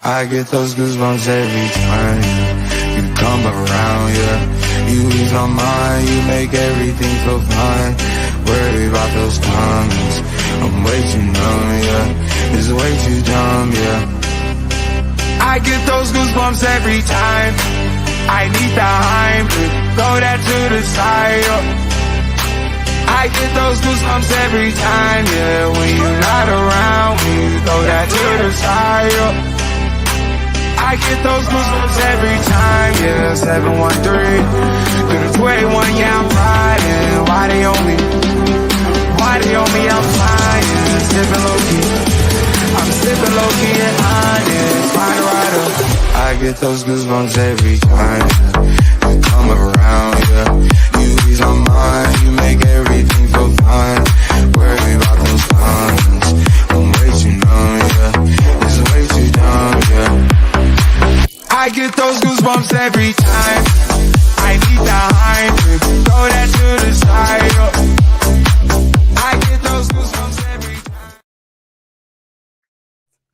I get those goosebumps every time you come around, yeah. You ease my mind, you make everything feel fine. Worry about those comments, I'm way too numb, yeah. It's way too dumb, yeah. I get those goosebumps every time I need the Heimlich, throw that to the side, yeah. I get those goosebumps every time, yeah. When you're not around, when you throw that to the side, yeah. I get those goosebumps every time, yeah. 713, could've 21, yeah, I'm riding. Why they on me? Why they on me? I'm flying, sipping low-key. I'm sipping low-key and honest, find a rider. I get those goosebumps every time you come around, yeah. You ease my mind, you make everything feel fine. Worry about those comments, I'm way too numb, yeah. It's way too dumb, yeah. I get those goosebumps every time I need the Heimlich, throw that to the side, oh. I get those goosebumps every time.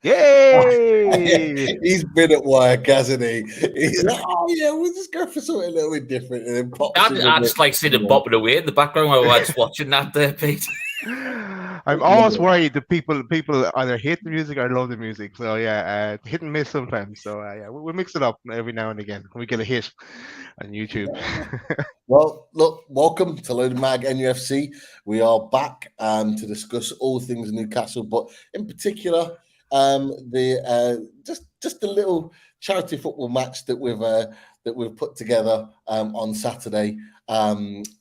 Yay! He's been at work, hasn't he? He's like, oh yeah, we'll just go for something a little bit different. And then pops I just like seeing him bopping away in the background while I was watching that there, Pete. I'm always worried that people either hate the music or love the music. So yeah, hit and miss sometimes. So yeah, we mix it up every now and again. We get a hit on YouTube. Well, look, welcome to Loaded Mag NUFC. We are back to discuss all things Newcastle, but in particular, just a little charity football match that we've put together on Saturday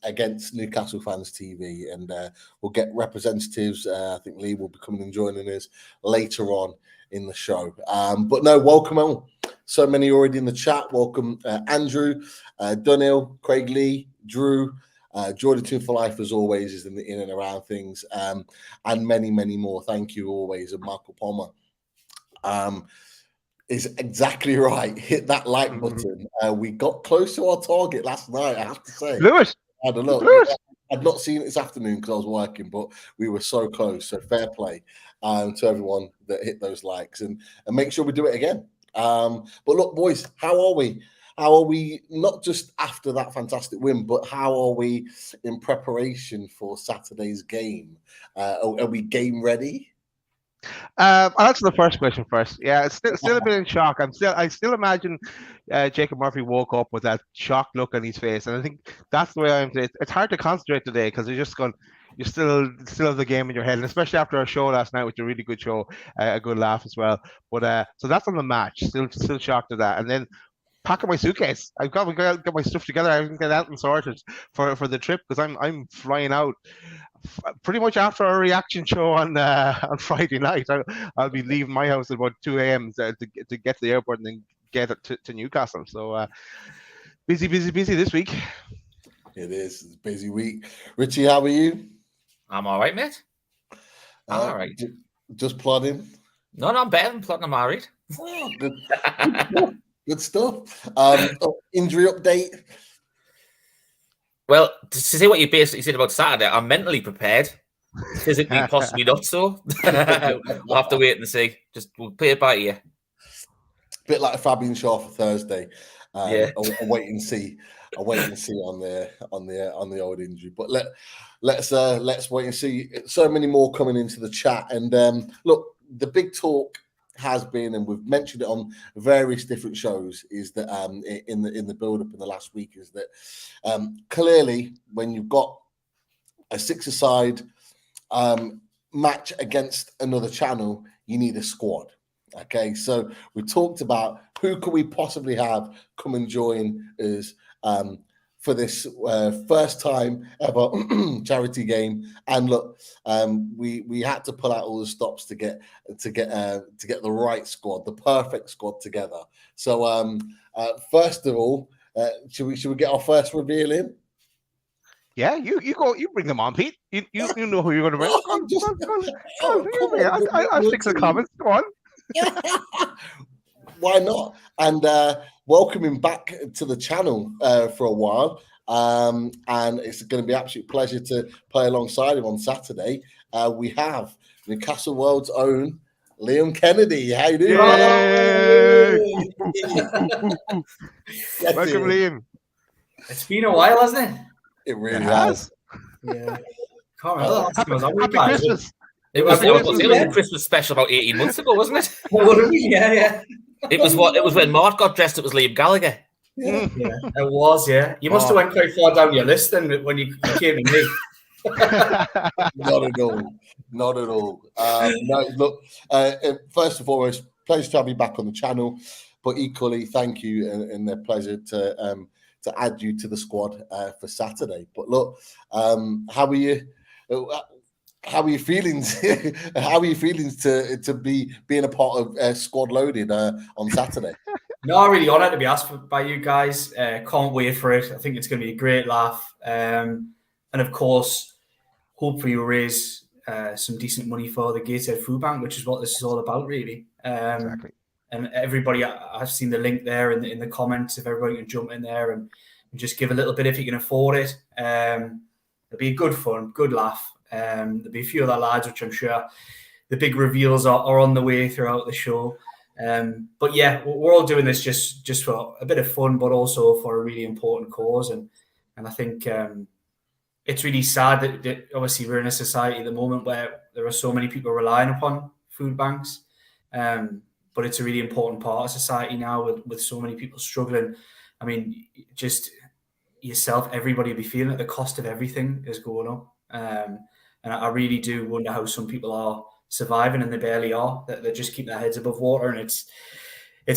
against Newcastle Fans TV, and we'll get representatives. I think Lee will be coming and joining us later on in the show. But no, welcome on. So many already in the chat. Welcome Andrew, Dunhill, Craig Lee, Drew, Jordan Toon for Life as always is in and around things, and many more. Thank you always, and Michael Palmer. Is exactly right. Hit that like button. We got close to our target last night, I have to say. Lewis. I don't know. I'd not seen it this afternoon because I was working, but we were so close. So fair play to everyone that hit those likes, and make sure we do it again. But look, boys, how are we? How are we not just after that fantastic win, but how are we in preparation for Saturday's game? Are we game ready? I'll answer the first question first. Yeah, it's still a bit in shock. I still imagine Jacob Murphy woke up with that shocked look on his face, and I think that's the way I am today. It's hard to concentrate today because you're just going. You still have the game in your head, and especially after our show last night, which was a really good show, a good laugh as well. But so that's on the match. Still shocked at that, and then packing my suitcase. I've got to get my stuff together. I can get out and sorted for the trip because I'm flying out pretty much after our reaction show on Friday night. I'll be leaving my house at about 2 a.m. to get to the airport and then get to Newcastle. So busy this week. It is. It's a busy week. Richie, how are you? I'm all right, mate. All right. Just plodding? No, I'm better than plodding. I'm married. Oh, good stuff. Injury update? Well, to say what you basically said about Saturday, I'm mentally prepared. Physically, possibly not so. We'll have to wait and see. We'll play it by ear. Bit like Fabian Shaw for Thursday. Yeah. I'll wait and see. I'll wait and see on the old injury. But let's wait and see. So many more coming into the chat. And look, the big talk has been, and we've mentioned it on various different shows, is that in the build-up in the last week, is that clearly when you've got a six-a-side match against another channel, you need a squad. Okay, so we talked about who could we possibly have come and join us for this first time ever charity game, and look, we had to pull out all the stops to get the right squad, the perfect squad together. So first of all, should we get our first reveal in? Yeah, you go. You bring them on, Pete. You know who you're going to bring. I'll fix the comments. Go on. Why not? And welcome him back to the channel for a while. And it's going to be an absolute pleasure to play alongside him on Saturday. We have Newcastle World's own Liam Kennedy. How you doing? Welcome, Liam. It's been a while, hasn't it? It really It has. Yeah. Can't remember the last time I was on with Happy you guys. Christmas. It was Happy a Christmas. Christmas special about 18 months ago, wasn't it? Yeah. It was when Mark got dressed. It was Liam Gallagher. Yeah, it was, yeah. You must have went quite far down your list then when you came to me. Not at all. Not at all. No, look, first and foremost, pleasure to have you back on the channel, but equally, thank you and a pleasure to add you to the squad for Saturday. But look, how are you? How are you feeling? How are you feeling to be being a part of Squad Loaded on Saturday? No, I'm really honoured to be asked by you guys. Can't wait for it. I think it's going to be a great laugh. And of course, hopefully we'll raise some decent money for the Gateshead Foodbank, which is what this is all about, really. Exactly. And everybody, I've seen the link there in the comments. If everybody can jump in there and just give a little bit if you can afford it. It'll be a good fun, good laugh. There'll be a few other lads, which I'm sure the big reveals are on the way throughout the show. But yeah, we're all doing this just for a bit of fun, but also for a really important cause. And I think it's really sad that obviously we're in a society at the moment where there are so many people relying upon food banks. But it's a really important part of society now with so many people struggling. I mean, just yourself, everybody will be feeling that the cost of everything is going up. And I really do wonder how some people are surviving, and they barely are. That they just keep their heads above water, and it's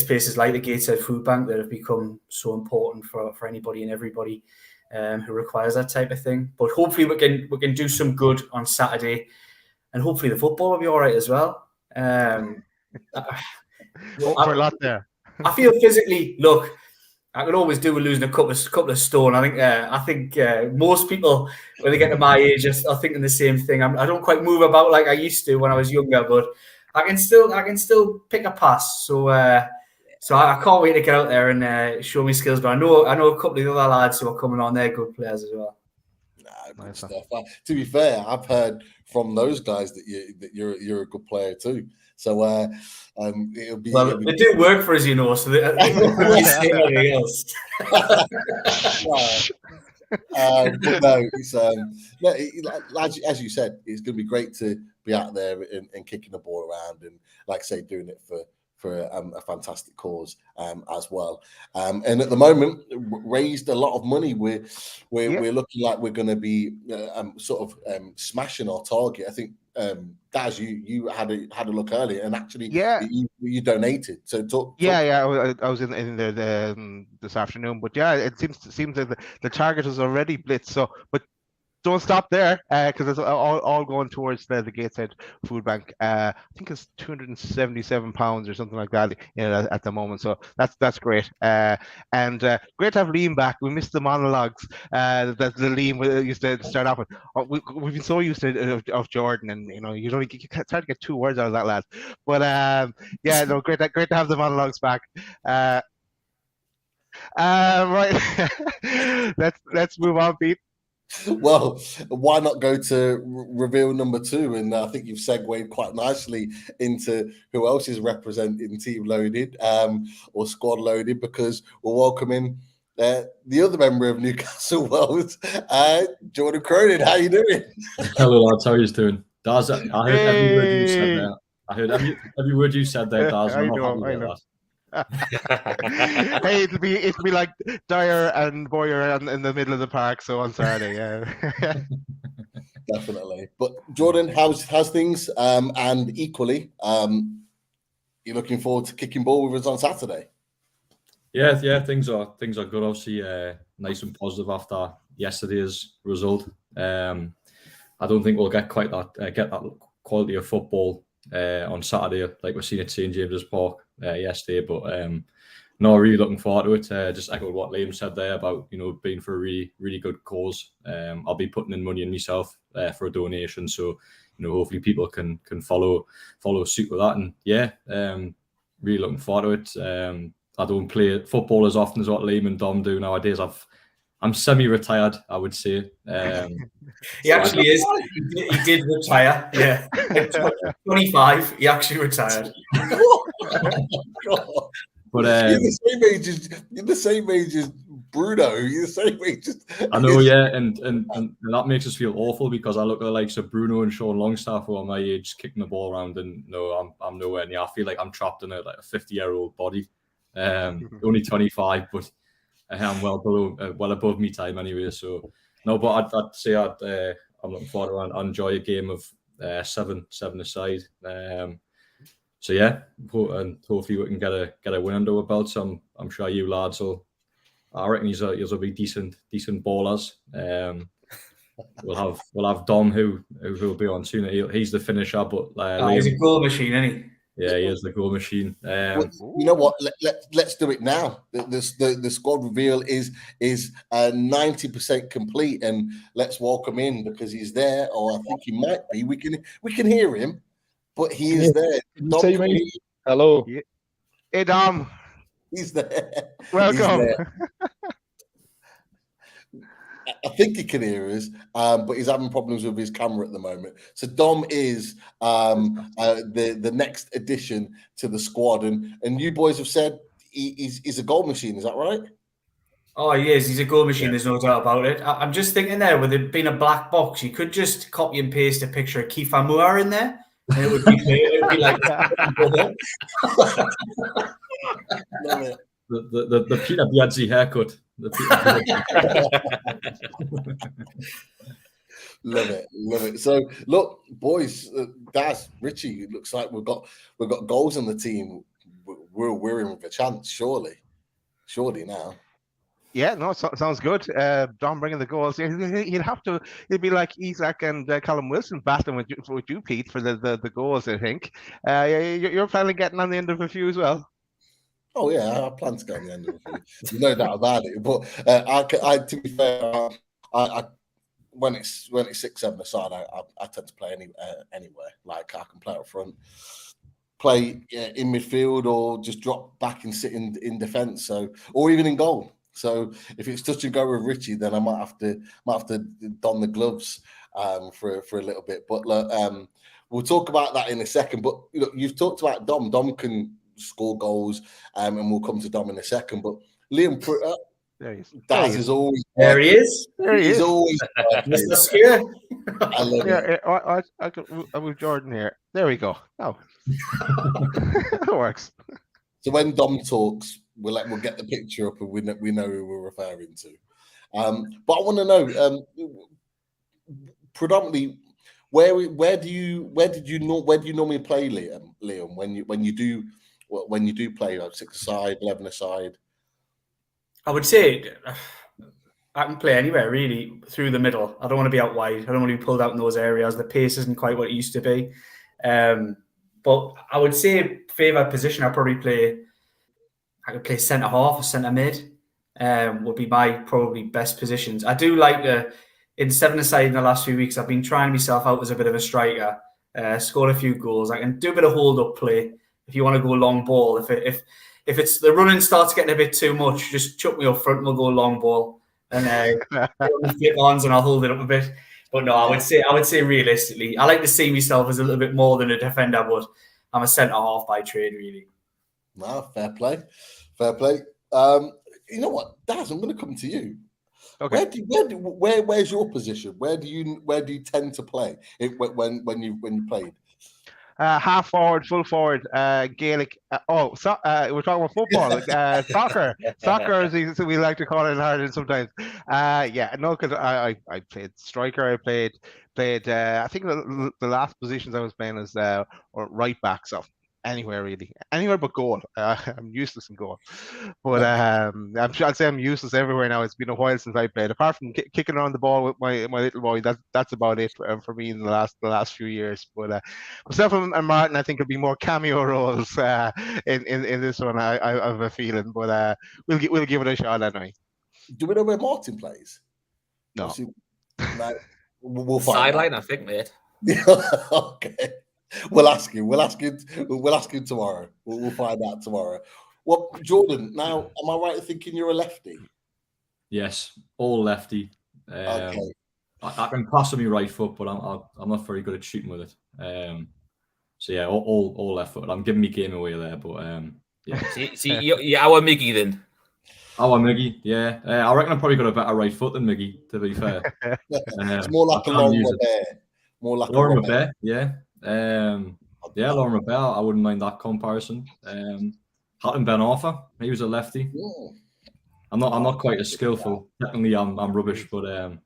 places like the Gateshead Foodbank that have become so important for anybody and everybody who requires that type of thing. But hopefully we can do some good on Saturday, and hopefully the football will be all right as well. Hope for a lot there. I feel physically, look, I could always do with losing a couple of stone. I think most people, when they get to my age, are thinking the same thing. I don't quite move about like I used to when I was younger, but I can still pick a pass. So I can't wait to get out there and show my skills. But I know a couple of the other lads who are coming on. They're good players as well. Nah, good stuff. To be fair, I've heard from those guys that you're a good player too. So it'll be. They do work for us, you know. So they don't really say anything else. But no, it's as you said, it's going to be great to be out there and kicking the ball around, and like I say, doing it for a fantastic cause as well. And at the moment, raised a lot of money. We're looking like we're going to be sort of smashing our target. I think. Daz, you had a look earlier, and actually, you donated. So talk. I was in the this afternoon, but yeah, it seems that the target is already blitzed. So, but don't stop there because it's all going towards the Gateshead Foodbank. I think it's £277 or something like that at the moment. So that's great. And great to have Liam back. We missed the monologues that the Liam used to start off with. We've been so used to of Jordan, and you don't start to get 2 words out of that lad. But great to have the monologues back. Right, let's move on, Pete. Well, why not go to reveal number 2? And I think you've segued quite nicely into who else is representing Team Loaded or Squad Loaded, because we're welcoming the other member of Newcastle World, Jordan Cronin. How you doing? Hello, lads. How are you doing? Daz, I heard every word you said there. I heard every word you said there, Daz. I'm not happy about that. Hey, it'll be like Dyer and Boyer in the middle of the park. So on Saturday, yeah. Definitely. But Jordan, how's things? And equally, you're looking forward to kicking ball with us on Saturday. Yeah, things are good. Obviously, nice and positive after yesterday's result. I don't think we'll get quite that quality of football on Saturday, like we're seeing at St James's Park yesterday. But no, really looking forward to it. Just echoed what Liam said there about being for a really, really good cause. I'll be putting in money in myself for a donation, so hopefully people can follow suit with that. And yeah, really looking forward to it. I don't play football as often as what Liam and Dom do nowadays. I'm semi-retired, I would say. He actually is. He did retire. Yeah, 25. He actually retired. But you're the same age as Bruno. You're the same age as I know, yeah, and that makes us feel awful because I look at the likes of Bruno and Sean Longstaff who are my age kicking the ball around, and no, I'm nowhere near. I feel like I'm trapped in a 50-year-old body. Only 25, but I'm well above me time anyway. So no, but I'd say I'm looking forward to enjoy a game of 7-aside. So yeah, and hopefully we can get a win under our belts. I'm sure you lads will. I reckon you'll be decent ballers. We'll have Dom who will be on soon. He's the finisher, but he's a goal machine, isn't he? Yeah, he is the goal machine. Well, you know what? Let's do it now. The squad reveal is 90% complete, and let's welcome in because he's there, or I think he might be. We can hear him, but he is there. Dom, hello. Hey, Dom. He's there. Welcome. He's there. I think he can hear us, but he's having problems with his camera at the moment. So Dom is the next addition to the squad, and you boys have said he's a goal machine. Is that right? Oh, he is. He's a goal machine. There's no doubt about it. I'm just thinking there, with it being a black box, you could just copy and paste a picture of Kiefer Moore in there, and it would be like the Peter Biadzi haircut. Love it. So look, boys, Daz, Richie, it looks like we've got goals in the team. We're in with a chance, surely now. Yeah, no, sounds good. Dom bringing the goals. He'd be like Isaac and Callum Wilson battling with you, Pete, for the goals. I think you're planning on getting on the end of a few as well. Oh yeah, I plan to get on the end of it. No doubt about it. But I to be fair, I when it's 6-7-aside, I tend to play anywhere. Like I can play up front, play in midfield, or just drop back and sit in defence. So, or even in goal. So if it's touch and go with Richie, then I might have to don the gloves for a little bit. But we'll talk about that in a second. But you've talked about Dom. Dom can score goals, and we'll come to Dom in a second. But Liam Pritter, Daz is always there. He is. There he is. Always Mr. Spear. I love it. I with Jordan here. There we go. Oh, that works. So when Dom talks, we'll get the picture up, and we know who we're referring to. But I want to know predominantly where do you normally play, Liam, when you do play 6-aside, 11-aside? I would say I can play anywhere really through the middle. I don't want to be out wide. I don't want to be pulled out in those areas. The pace isn't quite what it used to be. But I would say favourite position I could play centre half or centre mid. Would be my probably best positions. I do like in 7-aside in the last few weeks. I've been trying myself out as a bit of a striker. Scored a few goals. I can do a bit of hold up play if you want to go long ball. If it's the running starts getting a bit too much, just chuck me up front and we'll go long ball. And flip ons and I'll hold it up a bit. But no, I would say realistically, I like to see myself as a little bit more than a defender, but I'm a centre half by trade, really. No, fair play. You know what, Daz? I'm going to come to you. Okay. Where's your position? Where do you tend to play when you played? Half forward, full forward, Gaelic. We're talking about football, soccer. Soccer, as we like to call it in Ireland sometimes. Because I played striker. I played. I think the last positions I was playing was right back. So anywhere but goal. I'm useless in goal, but I'd say I'm useless everywhere now. It's been a while since I played. Apart from kicking around the ball with my little boy, that's about it for me in the last few years. But myself and Martin, I think it'll be more cameo roles in this one. I have a feeling, but we'll give it a shot anyway. Do we know where Martin plays? No. We'll find sideline, out. I think, mate. Okay. We'll ask him tomorrow. We'll find out tomorrow. Well, Jordan, now, am I right in thinking you're a lefty? Yes, all lefty. Okay. I can pass with my right foot, but I'm not very good at shooting with it. So yeah, all left foot. I'm giving me game away there, but Yeah. So you're our Miggy then. Our Miggy, yeah. I reckon I've probably got a better right foot than Miggy, to be fair. It's more like a I can't Lauren use it. Robert. More like Lauren a Robert. Robert, yeah. Yeah, Lauren Robert, I wouldn't mind that comparison. Hatton Ben Arthur, he was a lefty. Yeah. I'm not quite as skillful. Technically, I'm rubbish, but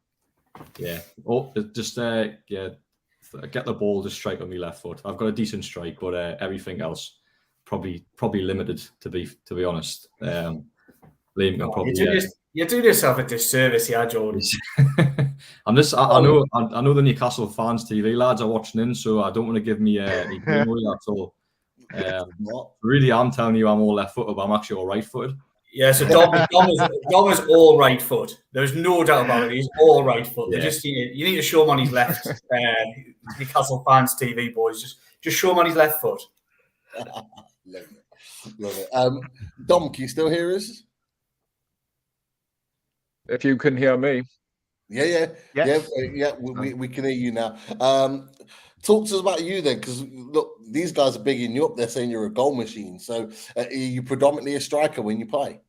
yeah. Oh, just get the ball, just strike on my left foot. I've got a decent strike, but everything else probably limited. To be honest, Liam can probably. You're doing yourself a disservice here, Jordan. I know the Newcastle fans TV lads are watching in, so I don't want to give me any memory at all. Really, I'm telling you, I'm all left footed, but I'm actually all right footed. Yeah, so Dom is all right foot. There's no doubt about it. He's all right foot. Yeah. You need to show him on his left. Newcastle fans TV boys, just show him on his left foot. Love it. Dom, can you still hear us? If you can hear me. Yeah. We can hear you now. Talk to us about you then, because look, these guys are bigging you up. They're saying you're a goal machine. So, are you predominantly a striker when you play?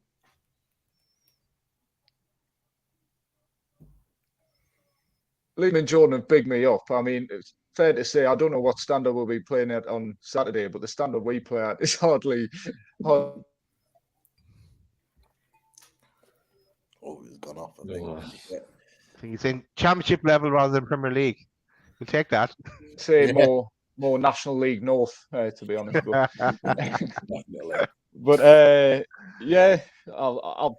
Liam and Jordan have bigged me up. I mean, it's fair to say I don't know what standard we'll be playing at on Saturday, but the standard we play at is hardly. Oh, he's gone off. I think. Yeah. I think he's in championship level rather than Premier League. We'll take that. Say more National League North, to be honest. But yeah, I'll.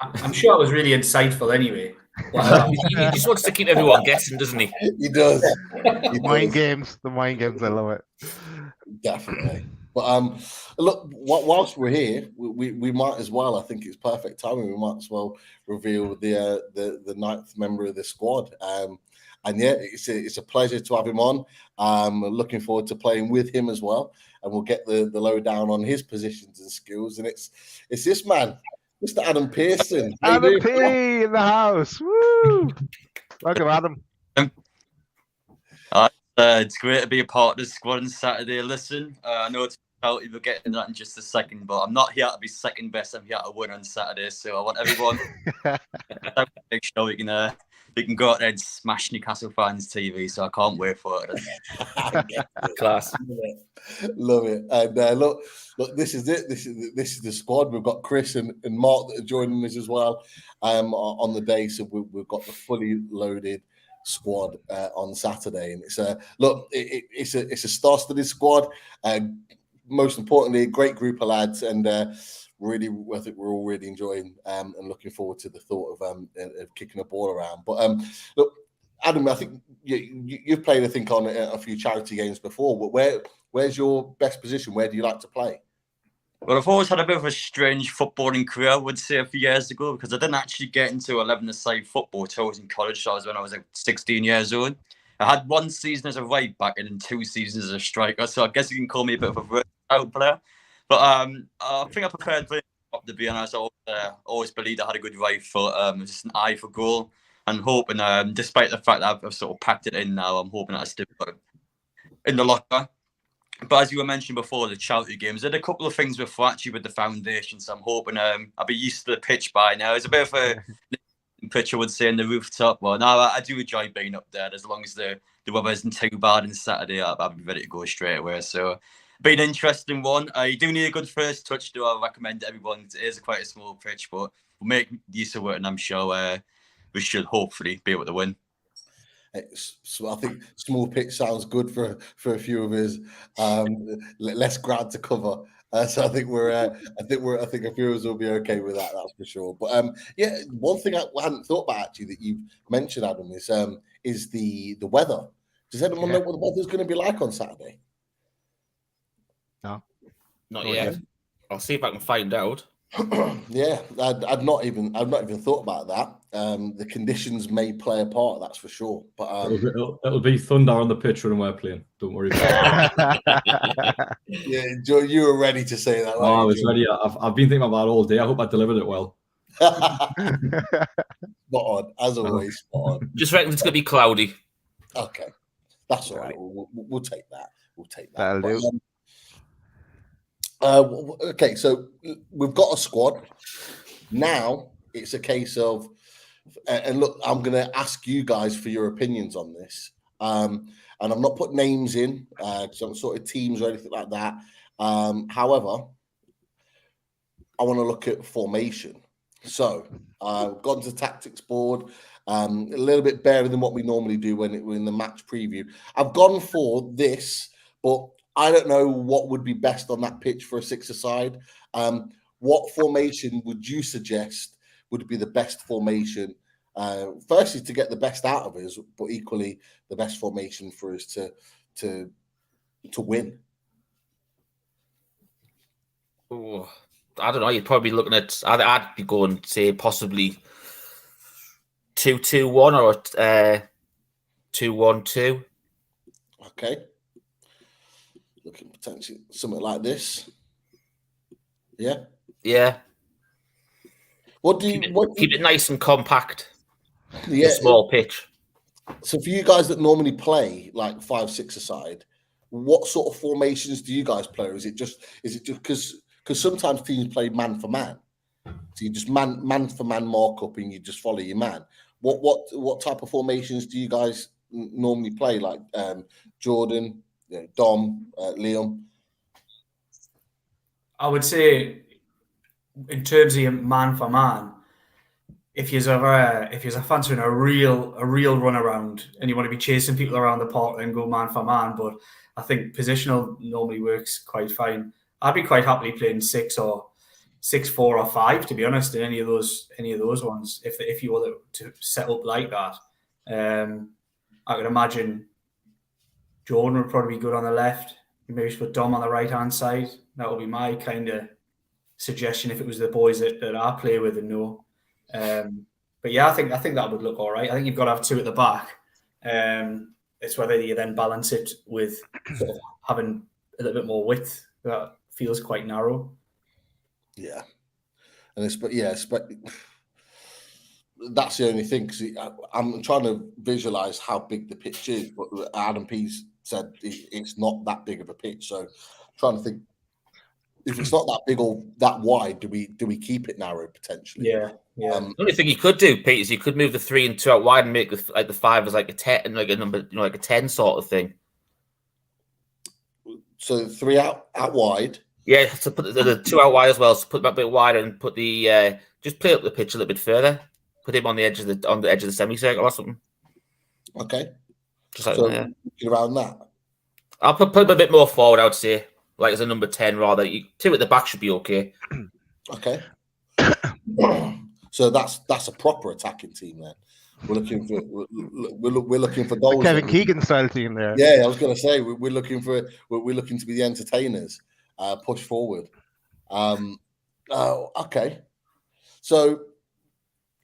I'm sure it was really insightful anyway. He just wants to keep everyone guessing, doesn't he? He does. The mind games, I love it. Definitely. But look, whilst we're here, we might as well. I think it's perfect timing. We might as well reveal the ninth member of the squad. And yeah, it's a pleasure to have him on. Looking forward to playing with him as well, and we'll get the lowdown on his positions and skills. And it's this man, Mr. Adam Pearson. Adam P in the house. Woo! Welcome, Adam. It's great to be a part of the squad on Saturday. Listen, I know it's out. We'll get into that in just a second, but I'm not here to be second best. I'm here to win on Saturday. So I want everyone to have a big show. We can go out there and smash Newcastle fans' TV. So I can't wait for it. Class. Love it. And look, this is it. This is the squad. We've got Chris and Mark that are joining us as well on the day. So we've got the fully loaded squad on Saturday, and it's a star-studded squad. Most importantly, a great group of lads, and really, I think we're all really enjoying and looking forward to the thought of kicking a ball around. But look, Adam, I think you've played, I think, on a few charity games before. But where's your best position? Where do you like to play? Well, I've always had a bit of a strange footballing career, I would say, a few years ago, because I didn't actually get into 11-a-side football until I was in college. So I was when I was like 16 years old. I had one season as a right back and then 2 seasons as a striker. So I guess you can call me a bit of a versatile player. But I think I preferred playing up, to be honest. I always believed I had a good right foot, just an eye for goal. And hoping, despite the fact that I've sort of packed it in now, I'm hoping that I still got it in the locker. But as you were mentioning before, the charity games, I did a couple of things before actually with the foundation. So I'm hoping I'll be used to the pitch by now. It's a bit of a pitch, I would say, in the rooftop. Well, no, I do enjoy being up there. As long as the weather isn't too bad on Saturday, I'll be ready to go straight away. So been an interesting one. You do need a good first touch, though. I recommend everyone. It is quite a small pitch, but we'll make use of it, and I'm sure we should hopefully be able to win. So I think small pitch sounds good for a few of us. Less ground to cover, so I think I think a few of us will be okay with that. That's for sure. But yeah, one thing I hadn't thought about actually that you mentioned, Adam, is the weather. Does anyone know what the weather's going to be like on Saturday? No, not yet. I'll see if I can find out. Yeah, I'd not even thought about that. The conditions may play a part, that's for sure. But it'll be thunder on the pitch when we're playing. Don't worry about it. Yeah, Joe, you were ready to say that. I was ready. I've been thinking about that all day. I hope I delivered it well. Spot on, as always. Spot on. Just reckon it's going to be cloudy. Okay. That's all right. Right. We'll take that. We'll take that. That'll do. Okay, so we've got a squad. Now it's a case of, and look, I'm going to ask you guys for your opinions on this. And I'm not putting names in, some sort of teams or anything like that. However, I want to look at formation. So I've gone to the tactics board, a little bit better than what we normally do when we're in the match preview. I've gone for this, but I don't know what would be best on that pitch for a six-a-side. What formation would you suggest would be the best formation? Firstly, to get the best out of us, but equally the best formation for us to win. Ooh, I don't know. You'd probably be looking at. I'd be going, say, possibly 2-2-1 or 2-1-2. Okay. Looking potentially something like this. Yeah. Yeah. What do you keep it nice and compact? Yeah. A small pitch. So for you guys that normally play like 5-6-a-side, what sort of formations do you guys play? Or is it just because sometimes teams play man for man, so you just man for man mark up and you just follow your man. What type of formations do you guys normally play? Like Jordan, Dom, Liam. I would say, in terms of man for man, if you're fancying a real run around and you want to be chasing people around the park and go man for man, but I think positional normally works quite fine. I'd be quite happily playing 6 or 6-4 or 5, to be honest, in any of those ones. If you were to set up like that, I could imagine Jordan would probably be good on the left. You maybe put Dom on the right hand side. That would be my kind of suggestion if it was the boys that I play with and know. But yeah, I think that would look all right. I think you've got to have 2 at the back. It's whether you then balance it with sort of having a little bit more width. That feels quite narrow. Yeah, and that's the only thing. Because I'm trying to visualize how big the pitch is, but Adam Pease said it's not that big of a pitch. So I'm trying to think, if it's not that big or that wide, do we keep it narrow potentially? Yeah. The only thing you could do, Pete, is you could move the 3 and 2 out wide and make the 5 as like a 10 and like a number, like a 10 sort of thing. So 3 out wide. Yeah, to put the 2 out wide as well. So put them a bit wider and put the just play up the pitch a little bit further. Put him on the edge of the semicircle or something. Okay. Just like so that. Around that. I'll put him a bit more forward, I would say. Like as a number 10 rather. 2 at the back should be okay. Okay. So that's a proper attacking team then. We're looking for goals. Kevin Keegan style team there. Yeah, I was going to say we're looking to be the entertainers, push forward. Okay. So,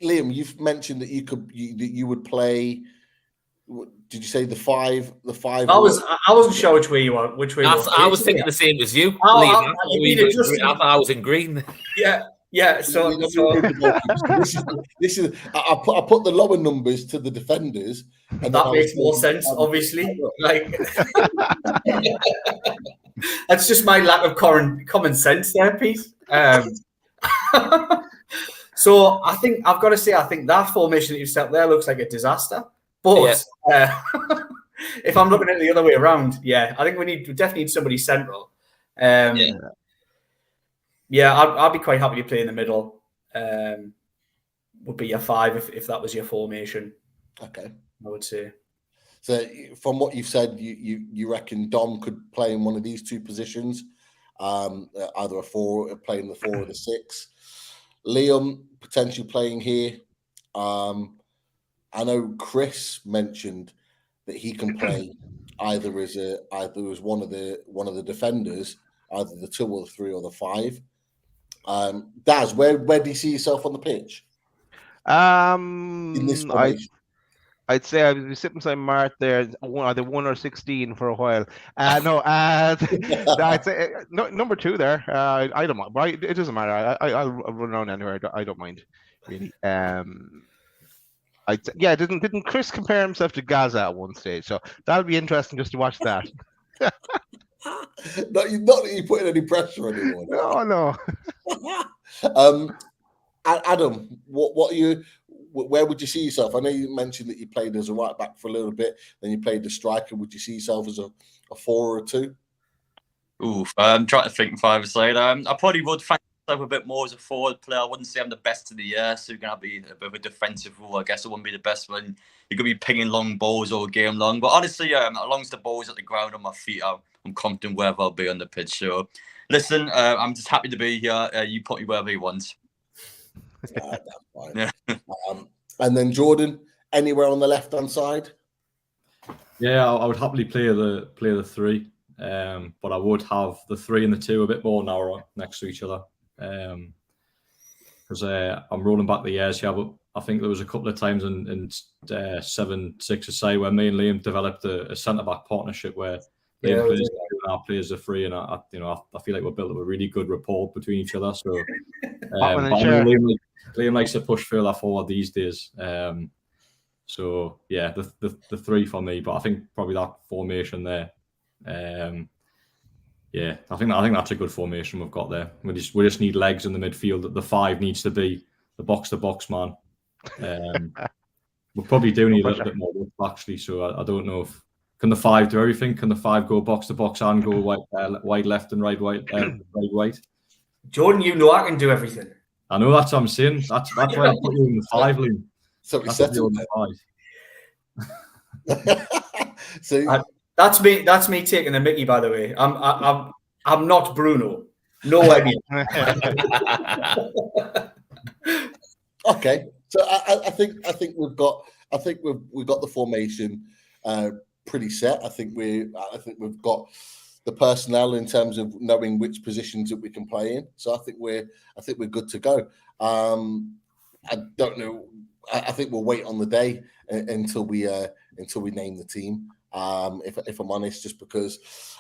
Liam, you've mentioned that you would play. Did you say the 5? The 5. I wasn't sure which way you were. I was thinking the same as you. I was in green. Yeah. So this is. I put the lower numbers to the defenders, and that makes more sense. Obviously, like that's just my lack of common sense there, Pete. So I think I've got to say, I think that formation that you set up there looks like a disaster. But if I'm looking at it the other way around, I think we definitely need somebody central. I'd be quite happy to play in the middle. Would be your 5 if that was your formation. Okay, I would say. So from what you've said, you reckon Dom could play in one of these 2 positions, either a 4, playing the 4 or the 6. Liam potentially playing here. I know Chris mentioned that he can play either as one of the defenders, either the 2 or the 3 or the 5. Daz, where do you see yourself on the pitch? In this formation? I'd say I would be sitting beside Mart there, either 1 or 16 for a while. I'd say number 2 there. I don't mind. But it doesn't matter. I'll run around anywhere. I don't mind really. Didn't Chris compare himself to Gaza at one stage? So that'll be interesting just to watch that. not that you're putting any pressure on anyone. No. Adam, what are you? Where would you see yourself? I know you mentioned that you played as a right back for a little bit, then you played the striker. Would you see yourself as a 4 or a 2? Oof, I'm trying to think 5-a-side. I probably would fancy myself a bit more as a forward player. I wouldn't say I'm the best of the year, so you're going to be a bit of a defensive role. I guess I wouldn't be the best when you're going to be pinging long balls all game long. But honestly, as long as the ball's at the ground on my feet, I'm confident wherever I'll be on the pitch. So, listen, I'm just happy to be here. You put me wherever you want. That's fine. Yeah. And then Jordan, anywhere on the left-hand side? Yeah, I would happily play the 3, but I would have the 3 and the 2 a bit more narrow next to each other, because I'm rolling back the years here. But I think there was a couple of times in 7-6 aside where me and Liam developed a centre back partnership where Liam plays the 2 and I play as a 3, and I feel like we built up a really good rapport between each other. So Liam likes to push further forward these days. So yeah, the 3 for me, but I think probably that formation there. Yeah, I think that's a good formation we've got there. We just need legs in the midfield. The 5 needs to be the box-to-box man. We probably do need a little bit more width actually. So I don't know if can the 5 do everything. Can the 5 go box-to-box and go wide left and right right? Jordan, you know I can do everything. I know, that's what I'm saying. That's why I put you in the 5, Liam. So we set So that's me taking the mickey, by the way. I'm not Bruno. No idea. Okay, so I think we've got the formation pretty set. I think we've got the personnel in terms of knowing which positions that we can play in. So I think we're good to go. I don't know. I think we'll wait on the day until we name the team. If I'm honest, just because,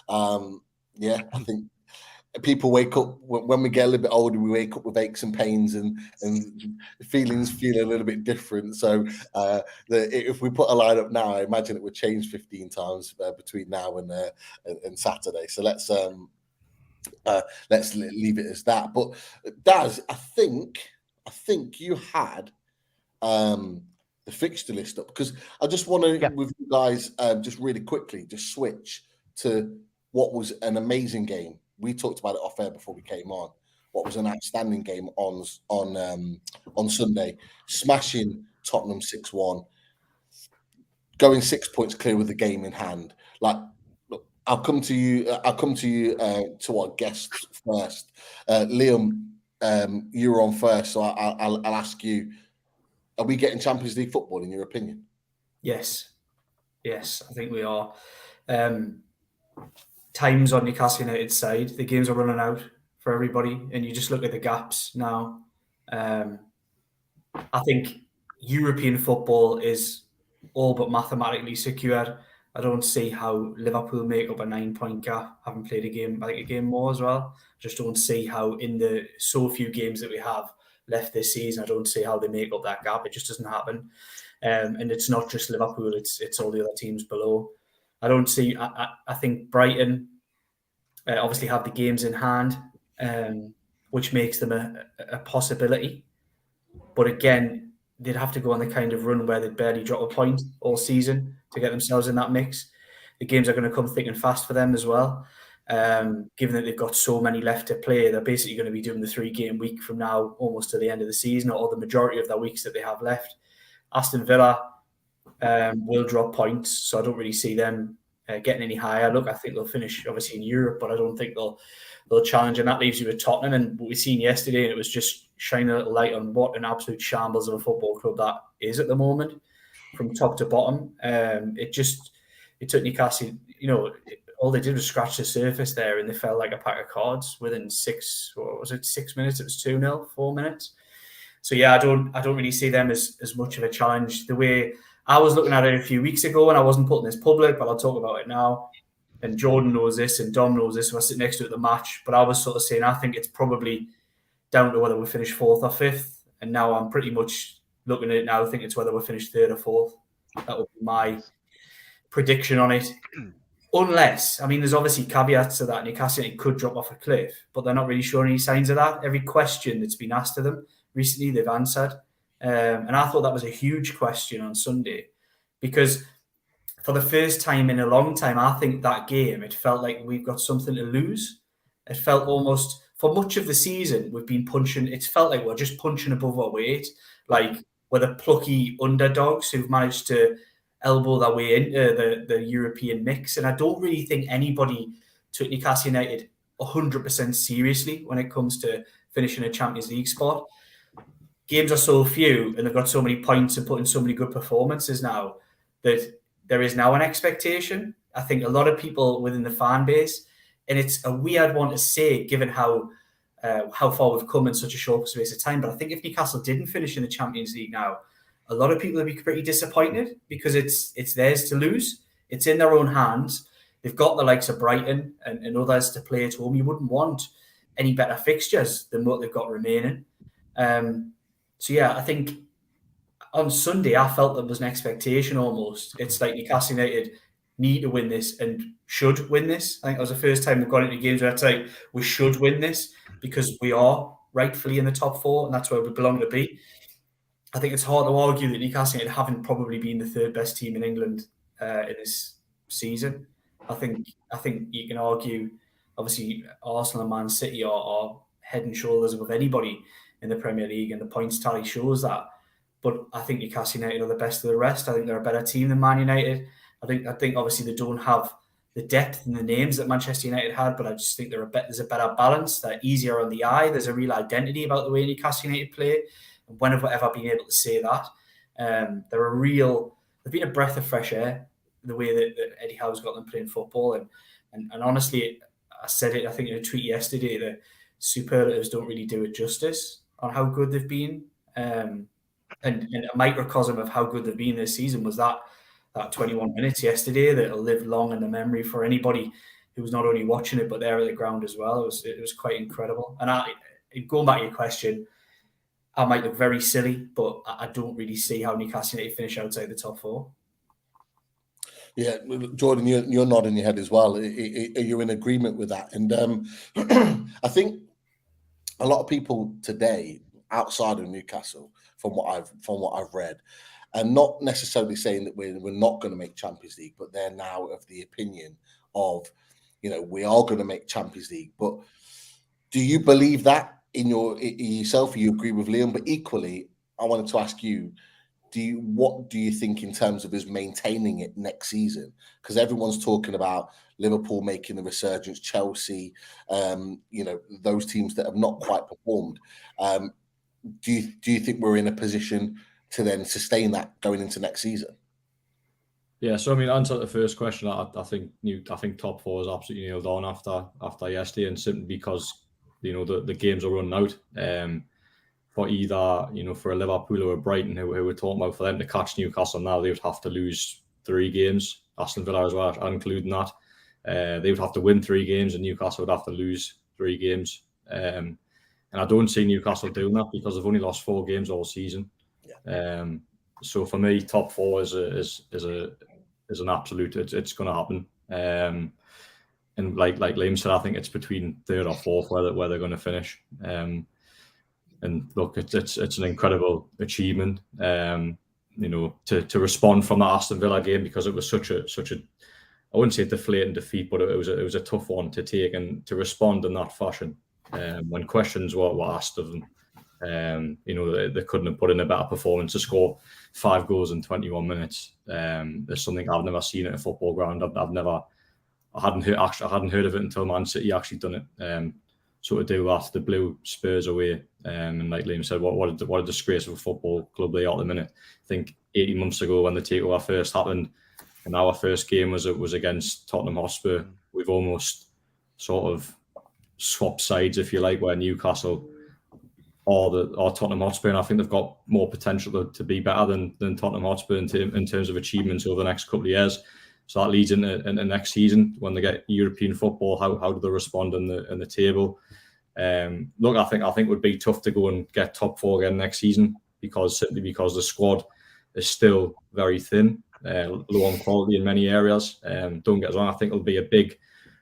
I think people wake up when we get a little bit older. We wake up with aches and pains, and feelings feel a little bit different. So if we put a line up now, I imagine it would change 15 times between now and Saturday. So let's leave it as that. But Daz, I think you had the fixture list up, because I just want to with you guys just really quickly just switch to what was an amazing game. We talked about it off air before we came on. What was an outstanding game on Sunday, smashing Tottenham 6-1, going 6 points clear with the game in hand. Like, look, I'll come to you to our guests first. Liam, you were on first, so I'll ask you: are we getting Champions League football in your opinion? Yes, I think we are. Times on Newcastle United side, the games are running out for everybody, and you just look at the gaps now. I think European football is all but mathematically secured. I don't see how Liverpool make up a 9-point gap, having played a game more as well. Just don't see how, in the so few games that we have left this season, I don't see how they make up that gap. It just doesn't happen. And it's not just Liverpool, it's all the other teams below. I think Brighton obviously have the games in hand, which makes them a possibility. But again, they'd have to go on the kind of run where they'd barely drop a point all season to get themselves in that mix. The games are going to come thick and fast for them as well. Given that they've got so many left to play, they're basically going to be doing the 3-game week from now almost to the end of the season, or the majority of the weeks that they have left. Aston Villa will drop points, so I don't really see them getting any higher. Look, I think they'll finish obviously in Europe, but I don't think they'll challenge, and that leaves you with Tottenham. And what we've seen yesterday, and it was just shining a little light on what an absolute shambles of a football club that is at the moment, from top to bottom. It took Newcastle, all they did was scratch the surface there, and they fell like a pack of cards within 6 minutes? It was 2-0, 4 minutes. So yeah, I don't really see them as much of a challenge. The way I was looking at it a few weeks ago, and I wasn't putting this public, but I'll talk about it now. And Jordan knows this, and Dom knows this. I sit next to it at the match, but I was sort of saying I think it's probably down to whether we finish 4th or 5th. And now I'm pretty much looking at it now, I think it's whether we're finished third or fourth. That would be my prediction on it. Unless, I mean, there's obviously caveats to that. Newcastle United could drop off a cliff, but they're not really showing any signs of that. Every question that's been asked of them recently, they've answered. And I thought that was a huge question on Sunday, because for the first time in a long time, I think that game, it felt like we've got something to lose. It felt almost, for much of the season, we've been punching, it's felt like we're just punching above our weight. Like we're the plucky underdogs who've managed to elbow their way into the European mix. And I don't really think anybody took Newcastle United 100% seriously when it comes to finishing a Champions League spot. Games are so few and they've got so many points and put in so many good performances now that there is now an expectation. I think a lot of people within the fan base, and it's a weird one to say given how far we've come in such a short space of time, but I think if Newcastle didn't finish in the Champions League now, a lot of people would be pretty disappointed because it's theirs to lose. It's in their own hands. They've got the likes of Brighton and others to play at home. You wouldn't want any better fixtures than what they've got remaining. So yeah, I think on Sunday, I felt there was an expectation almost. It's like Newcastle United need to win this and should win this. I think that was the first time we've got into games where I'd say we should win this because we are rightfully in the top four and that's where we belong to be. I think it's hard to argue that Newcastle United haven't probably been the third best team in England in this season. I think you can argue, obviously, Arsenal and Man City are head and shoulders above anybody in the Premier League, and the points tally shows that. But I think Newcastle United are the best of the rest. I think they're a better team than Man United. I think obviously they don't have the depth and the names that Manchester United had, but I just think there's a better balance. They're easier on the eye. There's a real identity about the way Newcastle United play. And when have I ever been able to say that? They've been a breath of fresh air, the way that Eddie Howe's got them playing football. And honestly, I said it, I think in a tweet yesterday, that superlatives don't really do it justice on how good they've been. And a microcosm of how good they've been this season was that 21 minutes yesterday that'll live long in the memory for anybody who was not only watching it, but there at the ground as well. It was quite incredible. And going back to your question, I might look very silly, but I don't really see how Newcastle United finish outside the top four. Yeah, Jordan, you're nodding your head as well. Are you in agreement with that? And I think a lot of people today outside of Newcastle, from what I've read, and not necessarily saying that we're not going to make Champions League, but they're now of the opinion of, we are going to make Champions League. But do you believe that in yourself? You agree with Liam? But equally, I wanted to ask you, what do you think in terms of us maintaining it next season? Because everyone's talking about Liverpool making the resurgence, Chelsea, those teams that have not quite performed. Do you think we're in a position to then sustain that going into next season? Yeah, so I mean, answer the first question. I think top four is absolutely nailed on after yesterday, and simply because the games are running out. For either for a Liverpool or a Brighton who we're talking about, for them to catch Newcastle now, they would have to lose 3 games. Aston Villa as well, including that. They would have to win 3 games, and Newcastle would have to lose 3 games. And I don't see Newcastle doing that because they've only lost 4 games all season. Yeah. So for me, top 4 is an absolute. It's going to happen. And like Liam said, I think it's between 3rd or 4th where they're going to finish. And look, it's an incredible achievement. To respond from that Aston Villa game, because it was such a I wouldn't say deflating defeat, but it was a tough one to take, and to respond in that fashion. When questions were asked of them, they couldn't have put in a better performance. To score 5 goals in 21 minutes, there's something I've never seen at a football ground. I hadn't heard of it until Man City actually done it. So to do that, the blew Spurs away, and like Liam said, what a disgrace of a football club they are at the minute. I think 18 months ago when the takeover first happened, and our first game was against Tottenham Hotspur. We've almost sort of swapped sides, if you like, where Newcastle or Tottenham Hotspur, and I think they've got more potential to be better than Tottenham Hotspur in terms of achievements over the next couple of years. So that leads into next season when they get European football. How do they respond in the table? Look, I think it would be tough to go and get top 4 again next season. simply because the squad is still very thin, low on quality in many areas. Don't get us wrong, I think it'll be a big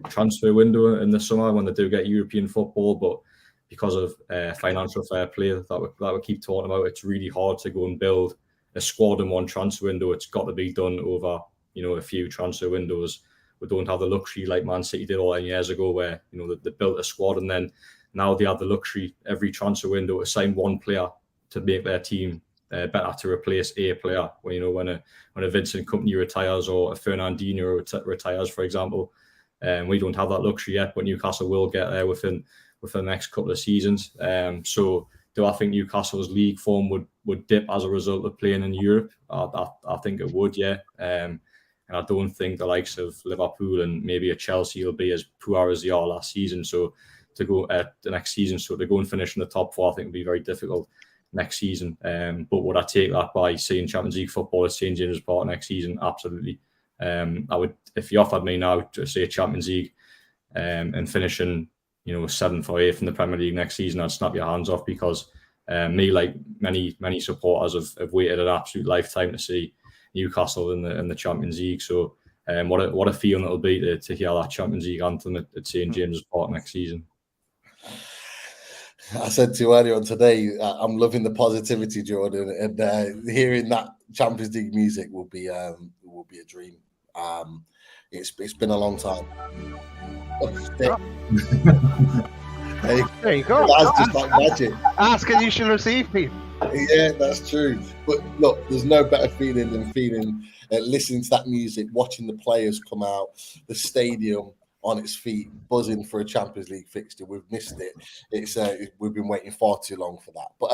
transfer window in the summer when they do get European football, but because of financial fair play that we keep talking about, it's really hard to go and build a squad in one transfer window. It's got to be done over, a few transfer windows. We don't have the luxury like Man City did all years ago, where they built a squad and then now they have the luxury every transfer window to sign one player to make their team better, to replace a player. When a Vincent Kompany retires or a Fernandinho retires, for example, we don't have that luxury yet, but Newcastle will get there within the next couple of seasons. So do I think Newcastle's league form would dip as a result of playing in Europe? I think it would, yeah. And I don't think the likes of Liverpool and maybe a Chelsea will be as poor as they are last season. So to go the next season, so to go and finish in the top 4, I think would be very difficult next season. But would I take that by seeing Champions League football at St James's Park next season? Absolutely. I would, if you offered me now to say Champions League and finishing 7th or 8th in the Premier League next season, I'd snap your hands off, because me, like many supporters, have waited an absolute lifetime to see Newcastle in the Champions League. So what a feeling it'll be to hear that Champions League anthem at St James's Park next season. I said to you earlier on today, I'm loving the positivity, Jordan, and hearing that Champions League music will be a dream. It's been a long time. There you go. That's just like magic. Ask and you shall receive, Pete. Yeah, that's true. But look, there's no better feeling than listening to that music, watching the players come out, the stadium on its feet, buzzing for a Champions League fixture. We've missed it. We've been waiting far too long for that. But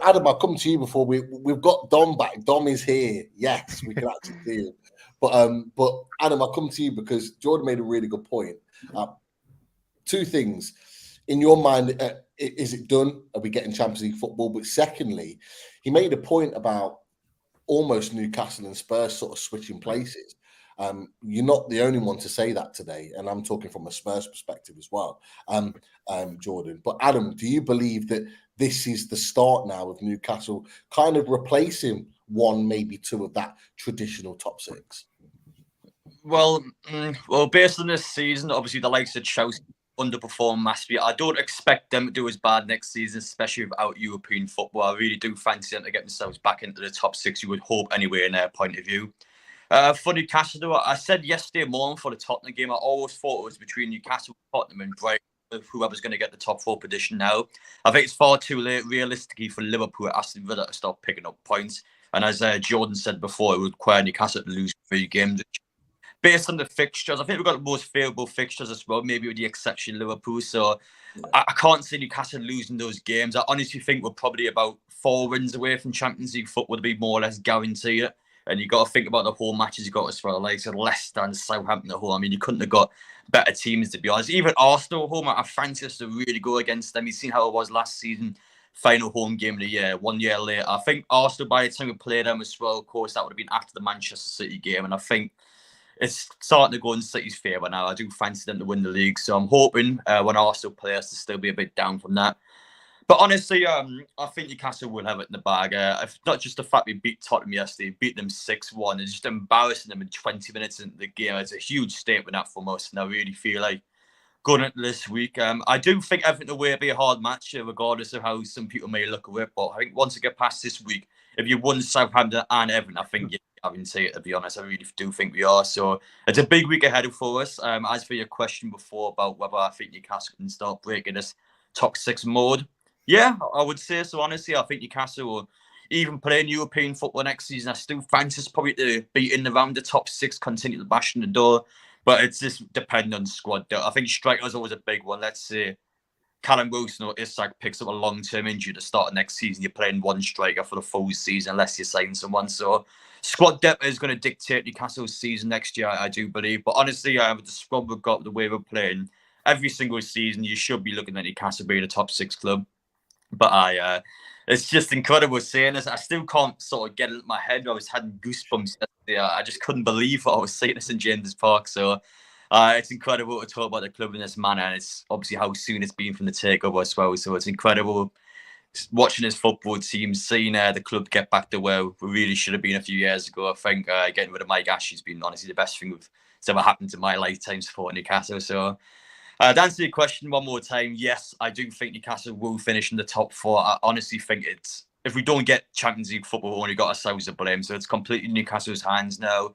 Adam, I'll come to you before we've got Dom back. Dom is here. Yes, we can actually see him. But Adam, I'll come to you because Jordan made a really good point. 2 things. In your mind, is it done? Are we getting Champions League football? But secondly, he made a point about almost Newcastle and Spurs sort of switching places. You're not the only one to say that today, and I'm talking from a Spurs perspective as well, Jordan. But Adam, do you believe that this is the start now of Newcastle kind of replacing 1, maybe 2 of that traditional top 6? Well, based on this season, obviously the likes of Chelsea underperform massively. I don't expect them to do as bad next season, especially without European football. I really do fancy them to get themselves back into the top 6. You would hope anyway, in their point of view. For Newcastle, though, I said yesterday morning for the Tottenham game, I always thought it was between Newcastle, Tottenham and Brighton, whoever's going to get the top 4 position now. I think it's far too late, realistically, for Liverpool at Aston Villa to start picking up points. And as Jordan said before, it would require Newcastle to lose 3 games. Based on the fixtures, I think we've got the most favourable fixtures as well, maybe with the exception of Liverpool. So I can't see Newcastle losing those games. I honestly think we're probably about 4 wins away from Champions League football to be more or less guaranteed. And you've got to think about the whole matches you got as well, like Leicester and Southampton at home. I mean, you couldn't have got better teams, to be honest. Even Arsenal at home, I fancy us to really go against them. You've seen how it was last season, final home game of the year, 1 year later. I think Arsenal, by the time we played them as well, of course, that would have been after the Manchester City game. And I think it's starting to go in City's favour now. I do fancy them to win the league. So I'm hoping when Arsenal play us to still be a bit down from that. But honestly, I think Newcastle will have it in the bag. If not just the fact we beat Tottenham yesterday, beat them 6-1, and just embarrassing them in 20 minutes into the game. It's a huge statement that from us. And I really feel like going into this week, I do think everything away will be a hard match, regardless of how some people may look at it. But I think once you get past this week, if you won Southampton and Everton, I think you're having to it, to be honest. I really do think we are. So it's a big week ahead for us. As for your question before about whether I think Newcastle can start breaking this top 6 mode, yeah, I would say so. Honestly, I think Newcastle will even play European football next season. I still fancy us probably to be in around the top 6, continue to bash in the door. But it's just depending on squad. I think striker's always a big one. Let's say Callum Wilson or Isak picks up a long-term injury to start next season. You're playing 1 striker for the full season unless you're signing someone. So squad depth is going to dictate Newcastle's season next year, I do believe. But honestly, with the squad we've got, the way we're playing, every single season you should be looking at Newcastle being a top 6 club. But it's just incredible seeing this. I still can't sort of get it in my head. I was having goosebumps yesterday. I just couldn't believe what I was seeing this in James's Park. So it's incredible to talk about the club in this manner. And it's obviously how soon it's been from the takeover as well. So it's incredible watching his football team, seeing the club get back to where we really should have been a few years ago. I think getting rid of Mike Ashley's been honestly the best thing that's ever happened to my lifetime supporting Newcastle. So to answer your question one more time, yes, I do think Newcastle will finish in the top 4. I honestly think if we don't get Champions League football, we've only got ourselves to blame. So it's completely Newcastle's hands now.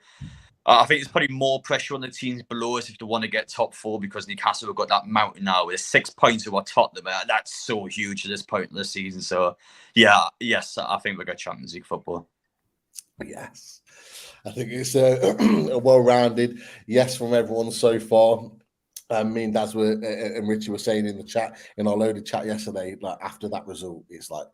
I think there's probably more pressure on the teams below us if they want to get top 4, because Newcastle have got that mountain now with 6 points over Tottenham. That's so huge at this point in the season. So, yes, I think we've got Champions League football. Yes. I think it's a well-rounded yes from everyone so far. I mean, that's what and Richie was saying in the chat, in our loaded chat yesterday. Like after that result, it's like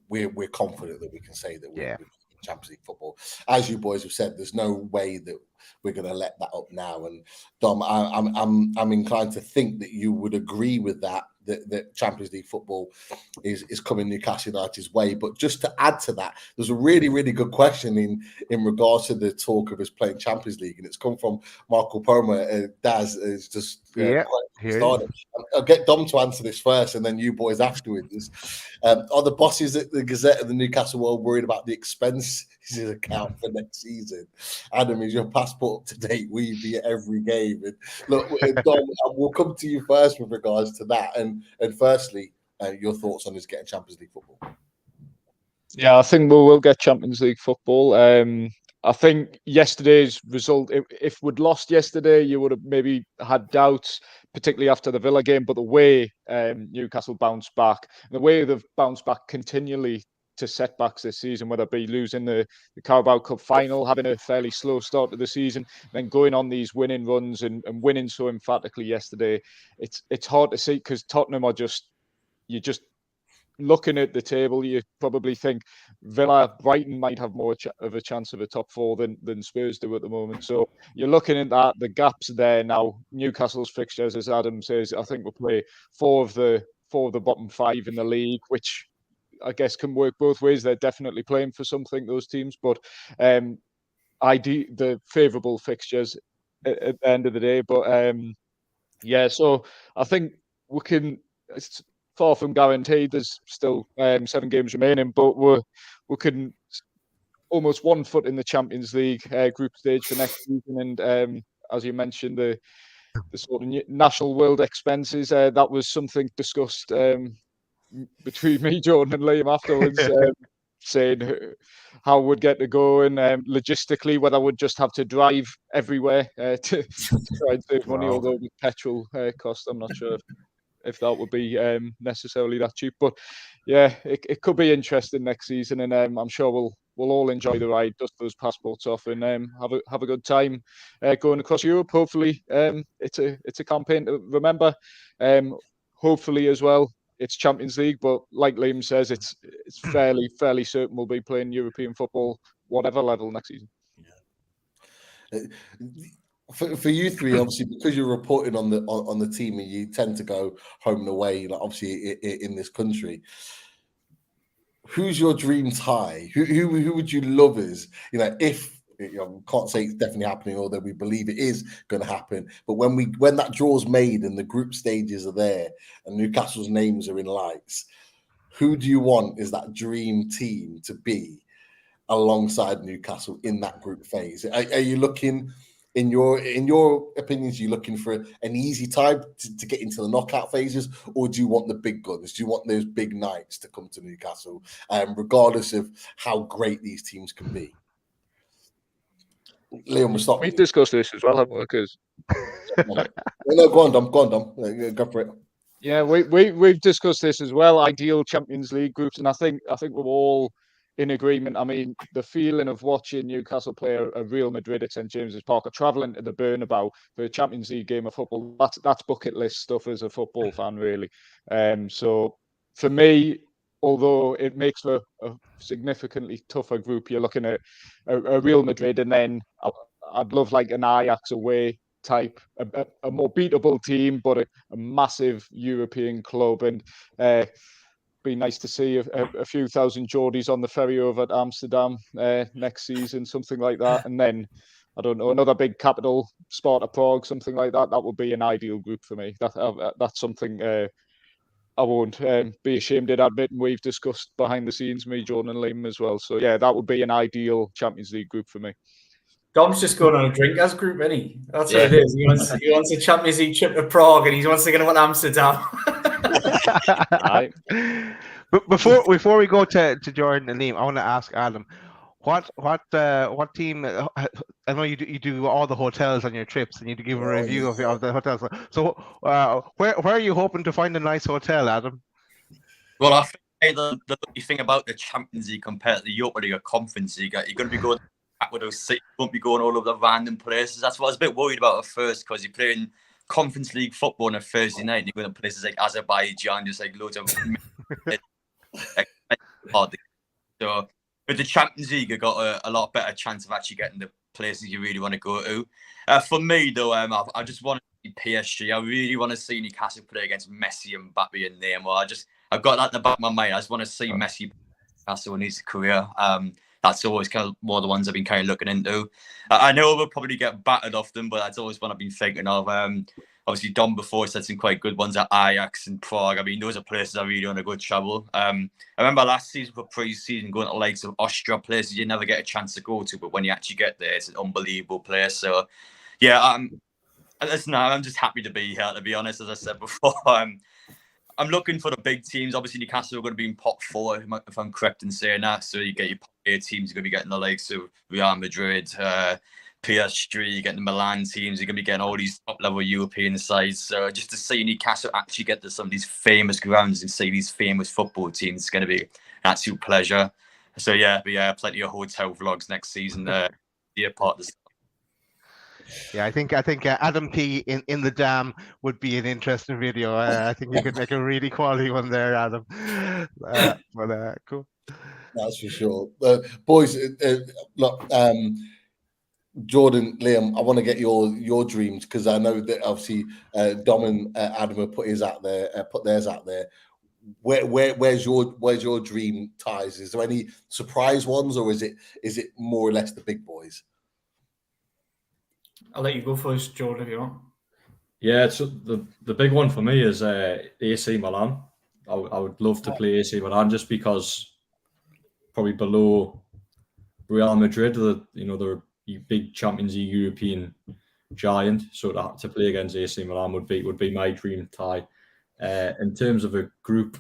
we're confident that we can say that we're Champions League football. As you boys have said, there's no way that we're going to let that up now. And Dom, I'm inclined to think that you would agree with that Champions League football is coming Newcastle United's way. But just to add to that, there's a really, really good question in regards to the talk of us playing Champions League, and it's come from Marco Poma. Daz is just started. I'll get Dom to answer this first, and then you boys afterwards. Are the bosses at the Gazette of the Newcastle World worried about the expenses account for next season? Adam, is your passport up to date? Will you be at every game? And look, Dom, we'll come to you first with regards to that. And firstly, your thoughts on us getting Champions League football? Yeah, I think we will get Champions League football. I think yesterday's result, if we'd lost yesterday, you would have maybe had doubts, particularly after the Villa game. But the way Newcastle bounced back, the way they've bounced back continually to setbacks this season, whether it be losing the Carabao Cup final, having a fairly slow start to the season, then going on these winning runs and winning so emphatically yesterday, it's hard to see, because Tottenham are you're just looking at the table, you probably think Villa, Brighton might have more of a chance of a top 4 than Spurs do at the moment. So you're looking at that, the gaps there now. Newcastle's fixtures, as Adam says, I think we'll play 4 of the bottom 5 in the league, which I guess can work both ways. They're definitely playing for something, those teams, but the favourable fixtures at the end of the day. But so I think we can. It's far from guaranteed. There's still 7 games remaining, but we can almost 1 foot in the Champions League group stage for next season. And as you mentioned, the sort of national world expenses, that was something discussed between me, Jordan, and Liam afterwards, saying how we'd get to go, and logistically whether we'd just have to drive everywhere to try and save money. Although with petrol cost, I'm not sure if that would be necessarily that cheap. But yeah, it could be interesting next season, and I'm sure we'll all enjoy the ride, dust those passports off, and have a good time going across Europe. Hopefully, it's a campaign to remember. Hopefully as well, it's Champions League, but like Liam says, it's fairly certain we'll be playing European football, whatever level, next season. For you three, obviously, because you're reporting on the team and you tend to go home and away, like obviously in this country, who's your dream tie? Who would you love as, if, can't say it's definitely happening, although we believe it is going to happen. But when that draw's made and the group stages are there and Newcastle's names are in lights, who do you want as that dream team to be alongside Newcastle in that group phase? Are you looking, in your opinions, are you looking for an easy time to get into the knockout phases, or do you want the big guns? Do you want those big nights to come to Newcastle, regardless of how great these teams can be? Liam, we'll stop. We've discussed this as well, haven't we? Because no, go on, Dom. Go for it. Yeah, we've discussed this as well. Ideal Champions League groups, and I think we're all in agreement. I mean, the feeling of watching Newcastle play a Real Madrid at St James's Park, or travelling to the Bernabeu for a Champions League game of football, that's bucket list stuff as a football fan, really. So for me, although it makes for a significantly tougher group, you're looking at a Real Madrid, and then I'd love like an Ajax away type, a more beatable team, but a massive European club, and be nice to see a few thousand Geordies on the ferry over to Amsterdam next season, something like that. And then, I don't know, another big capital, Sparta Prague, something like that. That would be an ideal group for me. That's something I won't be ashamed in admitting we've discussed behind the scenes, me, Jordan and Liam as well. So yeah, that would be an ideal Champions League group for me. Dom's just going on a drinkers group, isn't he? That's Yeah. what it is. He wants a Champions League trip to Prague, and he wants to get to Amsterdam. Aye. But before we go to Jordan and Liam, I want to ask Adam, what team? I know you do all the hotels on your trips, and you give a review of the hotels. So where are you hoping to find a nice hotel, Adam? Well, I think the lucky thing about the Champions League compared to the Europa League or Conference League, you're going to be going back with those seats, you won't be going all over the random places. That's what I was a bit worried about at first, because you're playing Conference League football on a Thursday night, and you're going to places like Azerbaijan, just like loads of. So with the Champions League, you got a lot better chance of actually getting the places you really want to go to. For me, though, I just want to see PSG. I really want to see Newcastle play against Messi and Mbappe and Neymar. I've got that in the back of my mind. I just want to see Messi Newcastle in his career. That's always kind of one of the ones I've been kind of looking into. I know we'll probably get battered off them, but that's always one I've been thinking of. Obviously, Dom before said some quite good ones at Ajax and Prague. I mean, those are places I really want to go travel. I remember last season for pre-season going to likes of Austria, places you never get a chance to go to, but when you actually get there, it's an unbelievable place. So, yeah, listen, I'm just happy to be here, to be honest, as I said before. I'm looking for the big teams. Obviously, Newcastle are going to be in pot 4, if I'm correct in saying that. So you get your pot A teams, you're going to be getting the likes of Real Madrid, PSG, you're getting the Milan teams, you're going to be getting all these top-level European sides. So just to see Newcastle actually get to some of these famous grounds and see these famous football teams, it's going to be an absolute pleasure. So yeah, plenty of hotel vlogs next season. Be a part of this. Yeah, I think Adam P in the Dam would be an interesting video. I think you could make a really quality one there, Adam. Cool. That's for sure. Boys, look, Jordan, Liam, I want to get your dreams, because I know that obviously Dom and Adam have put theirs out there. Where's your dream ties? Is there any surprise ones, or is it more or less the big boys? I'll let you go first, Jordan, if you want. Yeah, so the big one for me is AC Milan. I would love to play AC Milan, just because probably below Real Madrid, they're big Champions League European giant. So to play against AC Milan would be my dream tie. In terms of a group,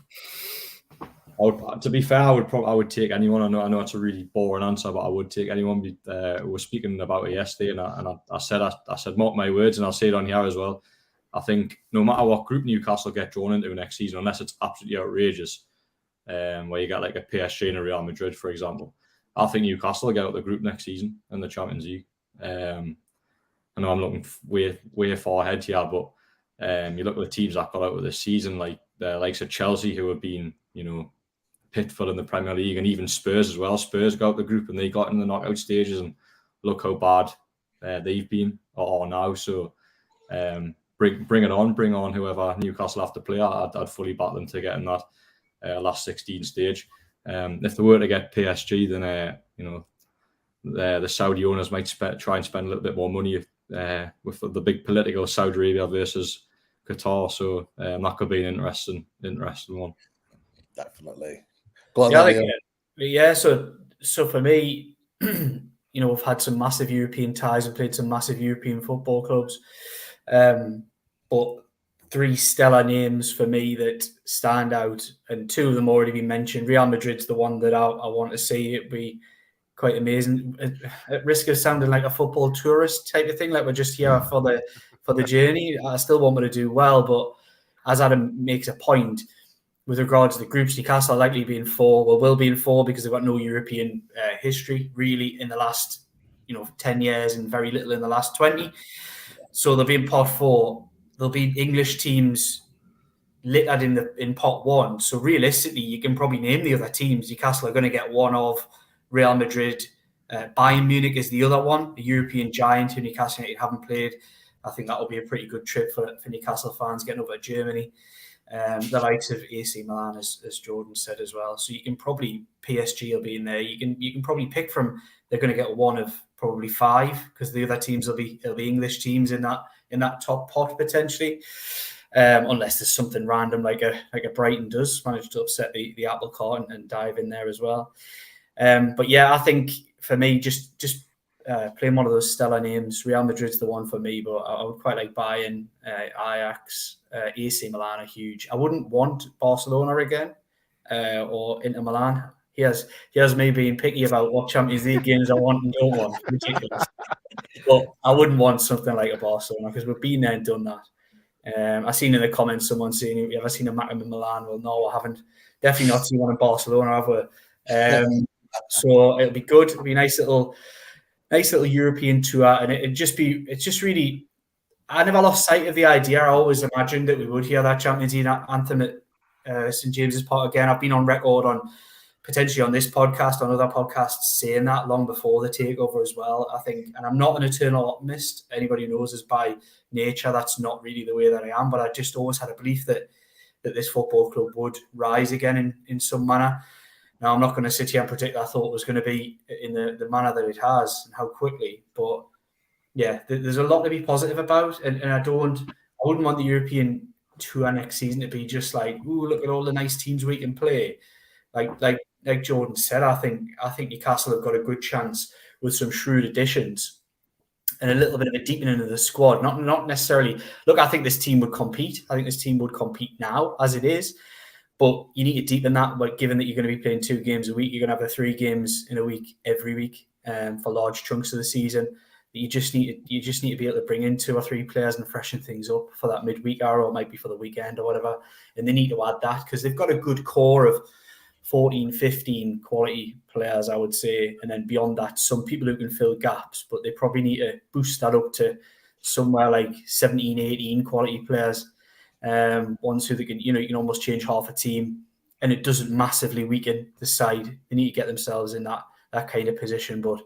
to be fair, I would take anyone. I know it's a really boring answer, but I would take anyone. We were speaking about it yesterday, and I said mark my words, and I'll say it on here as well. I think no matter what group Newcastle get drawn into next season, unless it's absolutely outrageous, where you get like a PSG and a Real Madrid, for example, I think Newcastle will get out of the group next season in the Champions League. I know I'm looking way far ahead here, but you look at the teams that got out of this season, like the likes of Chelsea, who have been, pitiful in the Premier League, and even Spurs as well. Spurs got out the group and they got in the knockout stages, and look how bad they've been or now. So bring it on, bring on whoever Newcastle have to play. I'd fully back them to get in that last 16 stage. If they were to get PSG, then the Saudi owners might try and spend a little bit more money with the big political Saudi Arabia versus Qatar. So that could be an interesting one. Definitely. Go on, So for me, we've had some massive European ties and played some massive European football clubs. But 3 stellar names for me that stand out, and 2 of them already been mentioned. Real Madrid's the one that I want to see. It'd be quite amazing. At risk of sounding like a football tourist type of thing, like we're just here for the journey, I still want me to do well. But as Adam makes a point, with regards to the groups, Newcastle are likely be in 4. Well, will be in 4 because they've got no European history really in the last 10 years and very little in the last 20. So they'll be in pot 4. There'll be English teams littered in pot 1. So realistically, you can probably name the other teams. Newcastle are going to get one of Real Madrid. Bayern Munich is the other one, a European giant who Newcastle United haven't played. I think that'll be a pretty good trip for Newcastle fans getting over to Germany. The likes of AC Milan, as Jordan said as well. So you can probably, PSG will be in there. You can probably pick from, they're going to get one of probably 5, because the other teams will be English teams in that top pot potentially. unless there's something random like a Brighton does manage to upset the apple cart and dive in there as well. But yeah, I think for me, just playing one of those stellar names, Real Madrid's the one for me, but I would quite like Bayern, Ajax, AC Milan are huge. I wouldn't want Barcelona again or Inter Milan. He has me being picky about what Champions League games I want and don't want. Ridiculous. But I wouldn't want something like a Barcelona because we've been there and done that. I seen in the comments someone saying, "Have you ever seen a match in Milan?" Well, no, I haven't. Definitely not seen one in Barcelona, have we? So it'll be good. It'll be a nice little European tour, and it's just really. I never lost sight of the idea. I always imagined that we would hear that Champions League anthem at St James's Park again. I've been on record on potentially on this podcast, on other podcasts, saying that long before the takeover as well. I think, and I'm not an eternal optimist. Anybody who knows us by nature, that's not really the way that I am. But I just always had a belief that this football club would rise again in some manner. Now, I'm not going to sit here and predict I thought it was going to be in the manner that it has and how quickly. But yeah, there's a lot to be positive about. And I wouldn't want the European tour next season to be just like, ooh, look at all the nice teams we can play. Like Jordan said, I think Newcastle have got a good chance with some shrewd additions and a little bit of a deepening of the squad. Not necessarily. Look, I think this team would compete. I think this team would compete now as it is. But you need to deepen that. But given that you're going to be playing 2 games a week, you're going to have 3 games in a week every week for large chunks of the season. You just need to be able to bring in 2 or 3 players and freshen things up for that midweek hour, or it might be for the weekend or whatever. And they need to add that because they've got a good core of 14, 15 quality players, I would say. And then beyond that, some people who can fill gaps, but they probably need to boost that up to somewhere like 17, 18 quality players. Ones who they can, you can almost change half a team and it doesn't massively weaken the side. They need to get themselves in that kind of position. But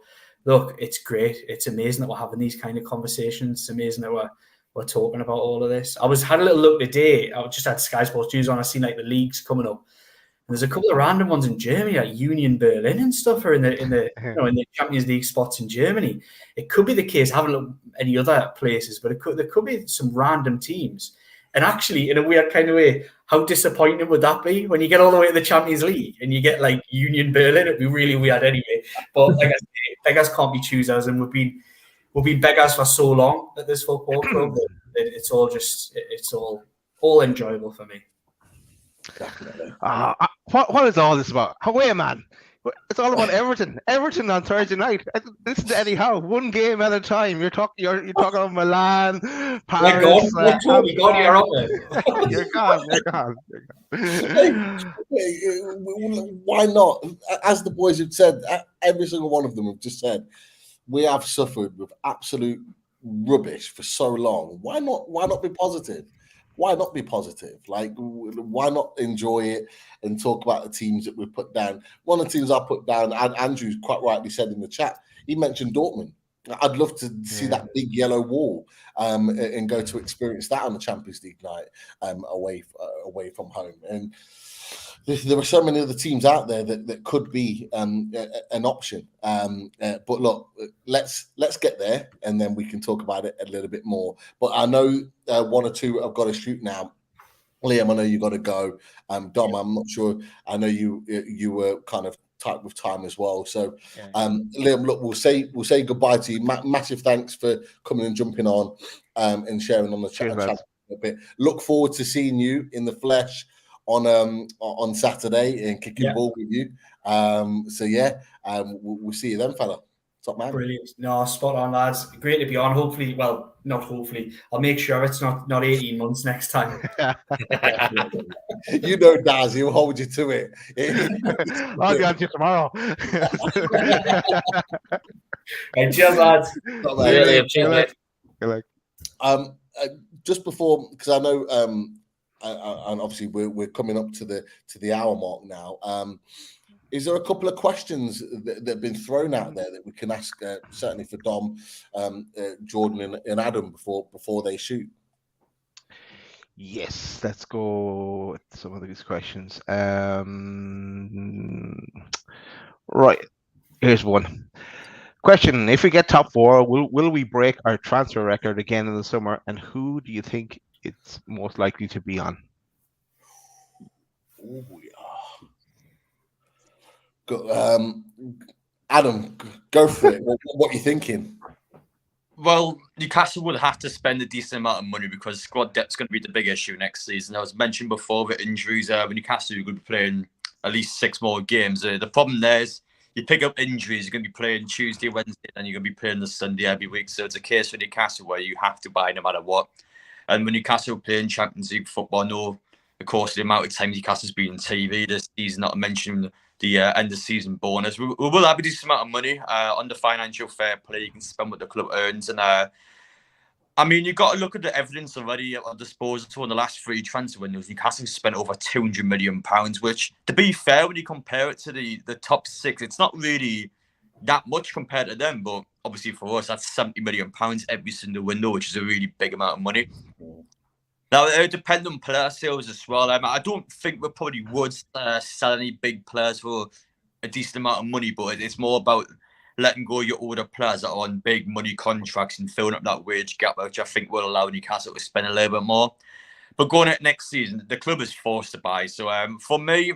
look, it's great. It's amazing that we're having these kind of conversations. It's amazing that we're talking about all of this. I had a little look today. I just had Sky Sports News on. I seen like the leagues coming up. And there's a couple of random ones in Germany, like Union Berlin and stuff, are in the Champions League spots in Germany. It could be the case. I haven't looked at any other places, but there could be some random teams. And actually, in a weird kind of way, how disappointing would that be when you get all the way to the Champions League and you get like Union Berlin? It'd be really weird anyway. But like I say, beggars can't be choosers, and we've been beggars for so long at this football club that it's all enjoyable for me. Definitely. What is all this about? Away, man. It's all about Everton. Everton on Thursday night. Listen to Eddie Howe. 1 game at a time. You're talking about Milan, Paris. You're gone. Why not? As the boys have said, every single one of them have just said, we have suffered with absolute rubbish for so long. Why not be positive? Why not be positive? Like, why not enjoy it and talk about the teams that we've put down? One of the teams I put down, Andrew quite rightly said in the chat, he mentioned Dortmund. I'd love to see that big yellow wall and go to experience that on the Champions League night away from home. And there are so many other teams out there that could be an option. But look, let's get there, and then we can talk about it a little bit more. But I know 1 or 2 have got to shoot now. Liam, I know you got to go. Dom, I'm not sure. I know you were kind of tight with time as well. So, Liam, look, we'll say goodbye to you. Massive thanks for coming and jumping on and sharing on the chat a bit. Look forward to seeing you in the flesh on Saturday and kicking ball with you. We'll see you then, fella. Top man. Brilliant. No, spot on, lads. Great to be on. Hopefully, well, not hopefully. I'll make sure it's not 18 months next time. You know, Daz, he'll hold you to it. I'll be on to you tomorrow. Right, cheers, lads. Just before, because I know, and obviously we're coming up to the hour mark now. Is there a couple of questions that have been thrown out there that we can ask, certainly for Dom, Jordan, and Adam before they shoot? Yes, let's go with some of these questions. Right, here's one. Question: if we get top 4, will we break our transfer record again in the summer? And who do you think it's most likely to be on? Ooh, yeah. Adam, go for it. What are you thinking? Well, Newcastle will have to spend a decent amount of money because squad depth's going to be the big issue next season. I was mentioned before the injuries. When Newcastle are going to be playing at least 6 more games. The problem there is you pick up injuries. You're going to be playing Tuesday, Wednesday, and you're going to be playing the Sunday every week. So it's a case for Newcastle where you have to buy no matter what. And when Newcastle playing Champions League football, I know, of course, the amount of times Newcastle's been on TV this season, not to mention the end of season bonus. We will have a decent amount of money on the financial fair play. You can spend what the club earns. And I mean, you've got to look at the evidence already at our disposal. So in the last 3 transfer windows, Newcastle spent over £200 million, which, to be fair, when you compare it to the top 6, it's not really that much compared to them. But obviously for us, that's £70 million every single window, which is a really big amount of money. Now, it depends on player sales as well. I don't think we probably would sell any big players for a decent amount of money, but it's more about letting go your older players that are on big money contracts and filling up that wage gap, which I think will allow Newcastle to spend a little bit more. But going at next season, the club is forced to buy. So for me,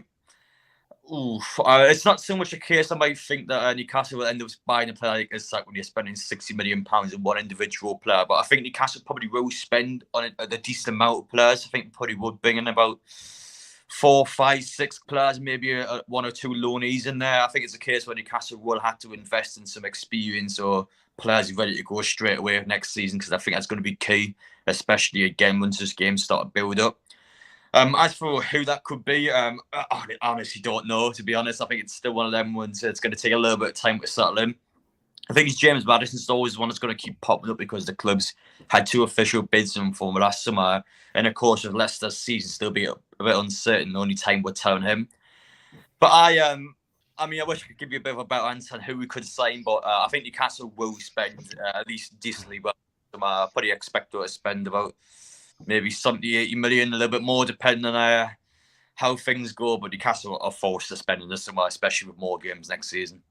it's not so much a case I might think that Newcastle will end up buying a player like Isak when you're spending £60 million on one individual player. But I think Newcastle probably will spend on a decent amount of players. I think probably would bring in about 4, 5, 6 players, maybe 1 or 2 loanees in there. I think it's a case where Newcastle will have to invest in some experience or players ready to go straight away next season, because I think that's going to be key, especially again once this game start to build up. As for who that could be, I honestly don't know, to be honest. I think it's still one of them ones that's going to take a little bit of time to settle in. I think it's James Maddison's always one that's going to keep popping up because the club's had 2 official bids in for him last summer. And of course, with Leicester's season still be a bit uncertain, only time would tell him. But I wish I could give you a bit of a better answer on who we could sign, but I think Newcastle will spend at least decently well. I probably expect to spend about maybe 70, 80 million, a little bit more, depending on how things go. But Newcastle are forced to spend in this summer, especially with more games next season.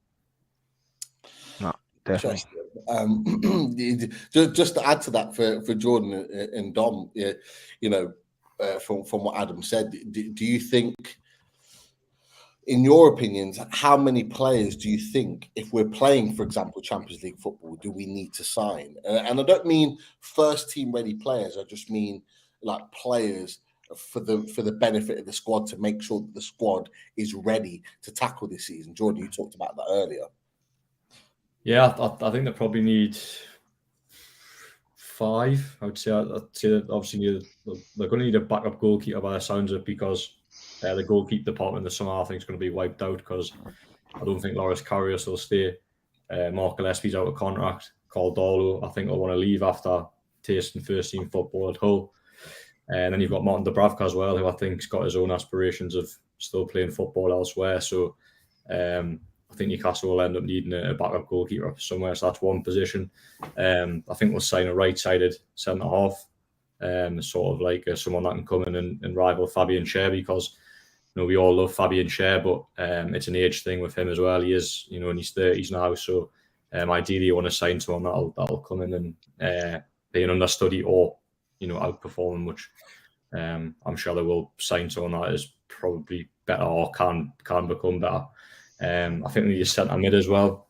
No, definitely. Just to add to that for Jordan and Dom, from what Adam said, do you think, in your opinions, how many players do you think, if we're playing, for example, Champions League football, do we need to sign? And I don't mean first team ready players. I just mean like players for the benefit of the squad, to make sure that the squad is ready to tackle this season. Jordan, you talked about that earlier. Yeah, I think they probably need 5. I would say. I'd say that obviously they're going to need a backup goalkeeper by the sounds of it, because the goalkeeper department this summer I think is going to be wiped out, because I don't think Loris Karius will stay. Mark Gillespie's out of contract. Caldolo, I think, will want to leave after tasting first team football at Hull. And then you've got Martin Dubravka as well, who I think's got his own aspirations of still playing football elsewhere. So I think Newcastle will end up needing a backup goalkeeper somewhere. So that's one position. I think we'll sign a right-sided centre-half, sort of like someone that can come in and rival Fabian Schär, because we all love Fabian Schär, but it's an age thing with him as well. He is, in his 30s now, so ideally you want to sign someone that'll come in and be an understudy or outperform him, which I'm sure they will sign someone that is probably better or can become better. I think they need a centre mid as well.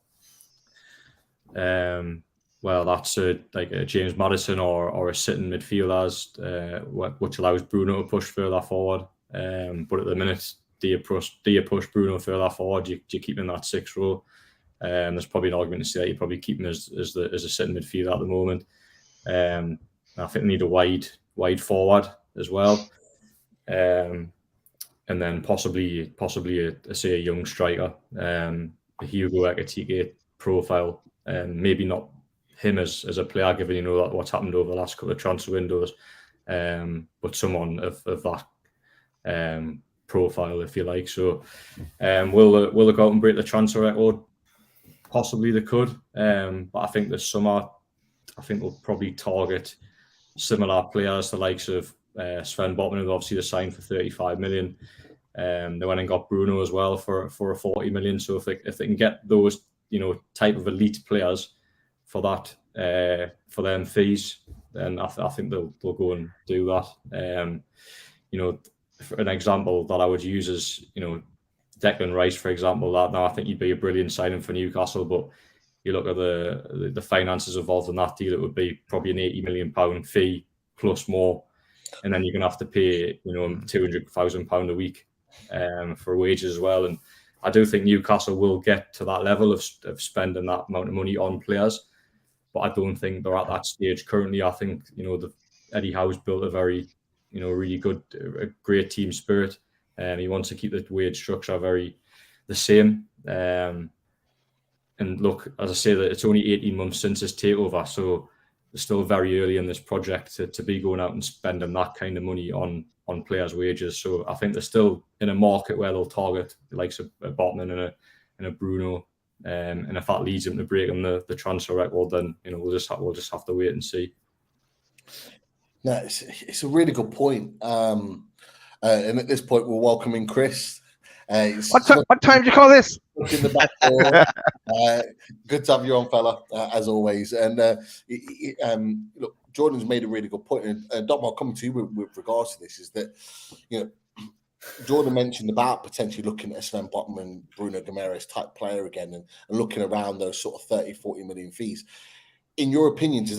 Well, that's like a James Maddison or a sitting midfielder, which allows Bruno to push further forward. But at the minute, do you push Bruno further forward? Do you keep him in that 6th row? There's probably an argument to say that you probably keep him as a sitting midfielder at the moment. I think they need a wide forward as well, and then possibly a young striker, a Hugo Ekitike profile, maybe not him as a player, given what's happened over the last couple of transfer windows, but someone of that profile, if you like. So will they go out and break the transfer record? Possibly they could, but I think this summer, we'll probably target similar players, the likes of Sven Botman, who obviously they signed for 35 million. They went and got Bruno as well for a 40 million. So if they can get those type of elite players for that for them fees, then I think they'll go and do that. For an example that I would use is, Declan Rice, for example. That now I think he'd be a brilliant signing for Newcastle, but you look at the finances involved in that deal, it would be probably an £80 million fee plus more, and then you're going to have to pay £200,000 a week for wages as well. And I do think Newcastle will get to that level of spending that amount of money on players, but I don't think they're at that stage currently. I think Eddie Howe's built a very really good, a great team spirit, and he wants to keep the wage structure the same. And look, as I say, that it's only 18 months since his takeover, so it's still very early in this project to be going out and spending that kind of money on players' wages. So I think they're still in a market where they'll target the likes of a Botman and a Bruno. And if that leads them to breaking the transfer record, then we'll just have to wait and see. No, it's a really good point. And at this point, we're welcoming Chris. What time do you call this? Look in the back door. Good to have you on, fella, as always. And look, Jordan's made a really good point. And Dom, I'll come to you with regards to this, is that, Jordan mentioned about potentially looking at a Sven Botman, Bruno Guimaraes type player again and looking around those sort of 30, 40 million fees. In your opinion, does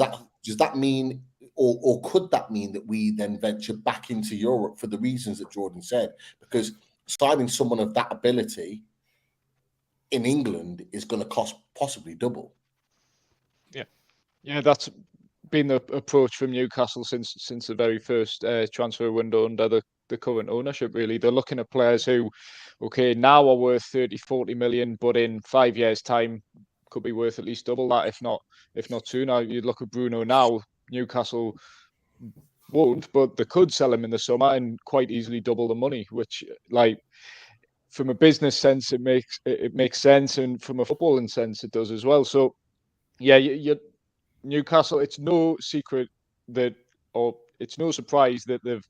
that mean, or could that mean that we then venture back into Europe for the reasons that Jordan said? Because signing someone of that ability in England is going to cost possibly double. Yeah, that's been the approach from Newcastle since the very first transfer window under the current ownership. Really, they're looking at players who, now are worth 30, 40 million, but in 5 years' time could be worth at least double that, if not sooner. You look at Bruno now, Newcastle won't, but they could sell him in the summer and quite easily double the money, which, like, from a business sense, it makes sense, and from a footballing sense, it does as well. So, yeah, Newcastle, it's no secret that, or it's no surprise that they've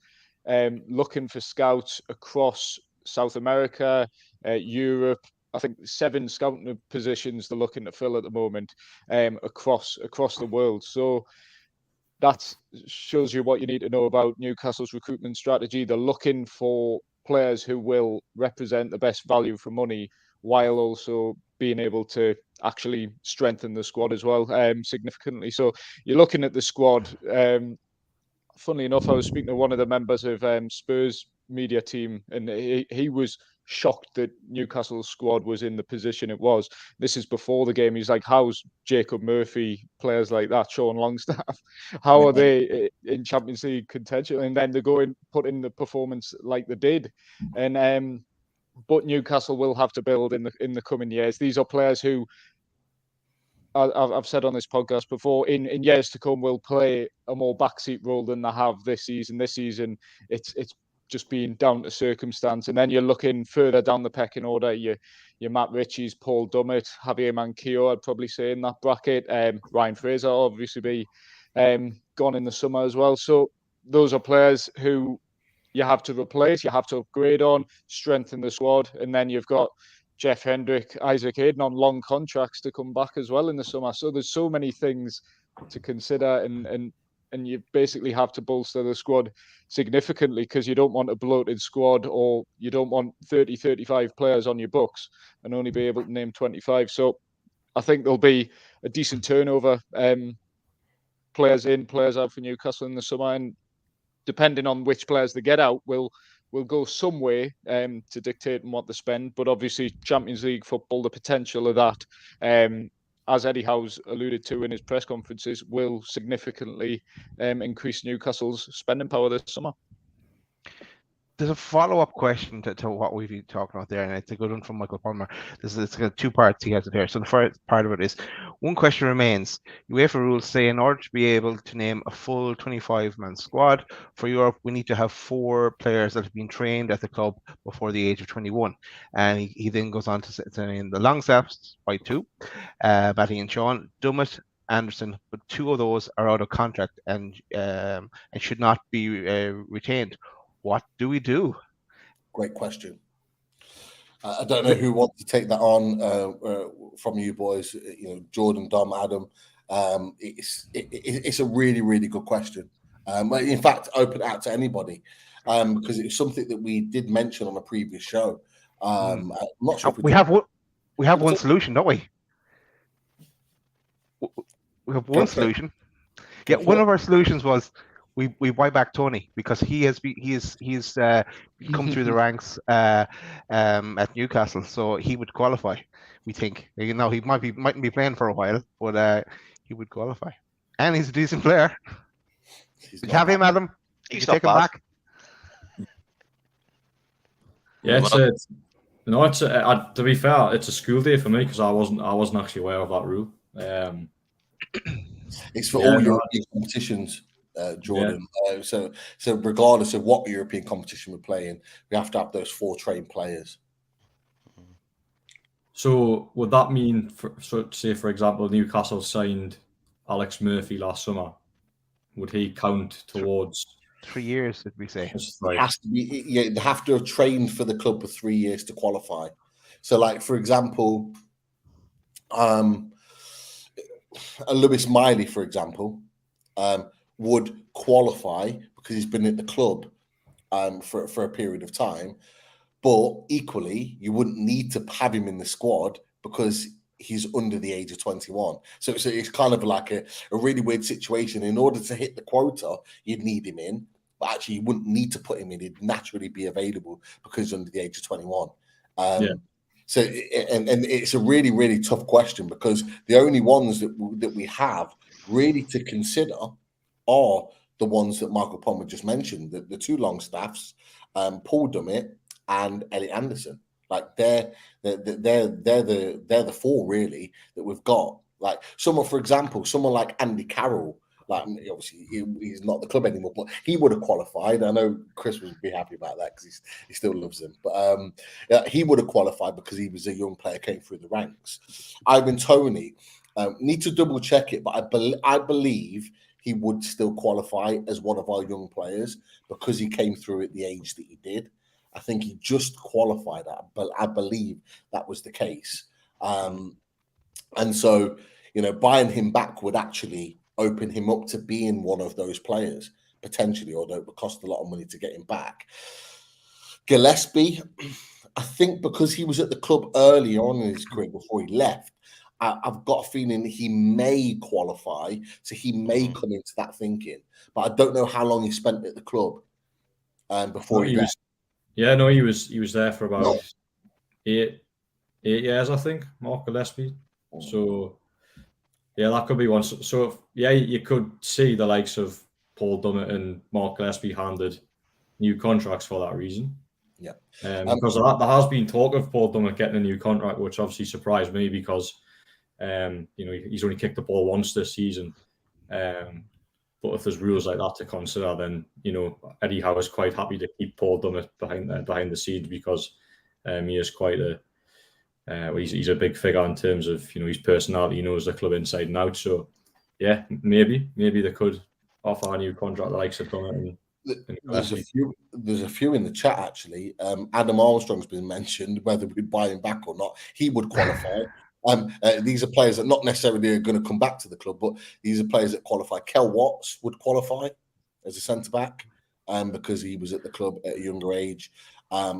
looking for scouts across South America, Europe. I think 7 scouting positions they're looking to fill at the moment, across the world. So that shows you what you need to know about Newcastle's recruitment strategy. They're looking for players who will represent the best value for money, while also being able to actually strengthen the squad as well, significantly. So you're looking at the squad. Funnily enough, I was speaking to one of the members of Spurs media team, and he was shocked that Newcastle's squad was in the position it was. This is before the game. He's like, how's Jacob Murphy, players like that, Sean Longstaff, how are they in Champions League contention? And then they go and put in the performance like they did. And but Newcastle will have to build in the coming years. These are players who, I've said on this podcast before, in years to come will play a more backseat role than they have this season. This season, it's just being down to circumstance. And then you're looking further down the pecking order. Your Matt Ritchie's, Paul Dummett, Javier Manquillo, I'd probably say in that bracket. Ryan Fraser obviously be gone in the summer as well. So those are players who you have to replace, you have to upgrade on, strengthen the squad. And then you've got Jeff Hendrick, Isaac Hayden on long contracts to come back as well in the summer. So there's so many things to consider, and you basically have to bolster the squad significantly, because you don't want a bloated squad, or you don't want 30, 35 players on your books and only be able to name 25. So I think there'll be a decent turnover, players in, players out for Newcastle in the summer, and depending on which players they get out, will go some way to dictating what they spend. But obviously, Champions League football, the potential of that, as Eddie Howe's alluded to in his press conferences, will significantly increase Newcastle's spending power this summer. There's a follow-up question to what we've been talking about there, and it's a good one from Michael Palmer. It's got 2 parts he has it here. So the first part of it is, one question remains. UEFA rules say in order to be able to name a full 25-man squad for Europe, we need to have 4 players that have been trained at the club before the age of 21. And he then goes on to say in the Longstaffs by 2, Batty and Sean, Dummett, Anderson, but 2 of those are out of contract and should not be retained. What do we do? Great question. I don't know who wants to take that on from you boys. Jordan, Dom, Adam. It's a really, really good question. In fact, open it out to anybody because it's something that we did mention on a previous show. I'm not sure if we have one solution, don't we? We have one solution. Yeah, one of our solutions was we buy back Tony because he has come through the ranks at Newcastle, so he would qualify. We think, he mightn't be playing for a while, but he would qualify, and he's a decent player. Did you have him, Adam? He's not take him back. Yeah, to be fair, it's a school day for me because I wasn't actually aware of that rule. It's for all European competitions, Jordan. Yeah. So regardless of what European competition we're playing, we have to have those 4 trained players. So would that mean, say for example, Newcastle signed Alex Murphy last summer? Would he count towards 3 years? Did we say? It has to be. Yeah, they have to have trained for the club for 3 years to qualify. So, like for example, Lewis Miley, for example, would qualify because he's been at the club for a period of time. But equally, you wouldn't need to have him in the squad because he's under the age of 21. So it's kind of like a really weird situation. In order to hit the quota, you'd need him in. But actually, you wouldn't need to put him in. He'd naturally be available because he's under the age of 21. So, and it's a really, really tough question because the only ones that we have really to consider are the ones that Michael Palmer just mentioned, the 2 Longstaffs, Paul Dummett and Elliot Anderson. Like they're the 4 really that we've got. Like someone, for example, someone like Andy Carroll. Like obviously he's not the club anymore, but he would have qualified. I know Chris would be happy about that because he still loves him. But he would have qualified because he was a young player, came through the ranks. Ivan Toney, need to double check it, but I believe he would still qualify as one of our young players because he came through at the age that he did. I think he just qualified that, but I believe that was the case. And so, buying him back would actually open him up to being one of those players, potentially, although it would cost a lot of money to get him back. Gillespie, I think because he was at the club early on in his career before he left, I've got a feeling he may qualify, so he may come into that thinking. But I don't know how long he spent at the club before he left. Yeah, no, he was there for about 8 years, I think, Mark Gillespie. So, yeah, that could be one. So, yeah, you could see the likes of Paul Dummett and Mark Gillespie handed new contracts for that reason. Yeah. Because there has been talk of Paul Dummett getting a new contract, which obviously surprised me because, he's only kicked the ball once this season. But if there's rules like that to consider, then, Eddie Howe is quite happy to keep Paul Dummett behind the scenes because he is quite he's a big figure in terms of, his personality. He knows the club inside and out. So, yeah, maybe they could offer a new contract the likes of Dummett. There's a few in the chat, actually. Adam Armstrong's been mentioned, whether we'd buy him back or not. He would qualify. These are players that not necessarily are going to come back to the club, but these are players that qualify. Kel Watts would qualify as a centre-back because he was at the club at a younger age.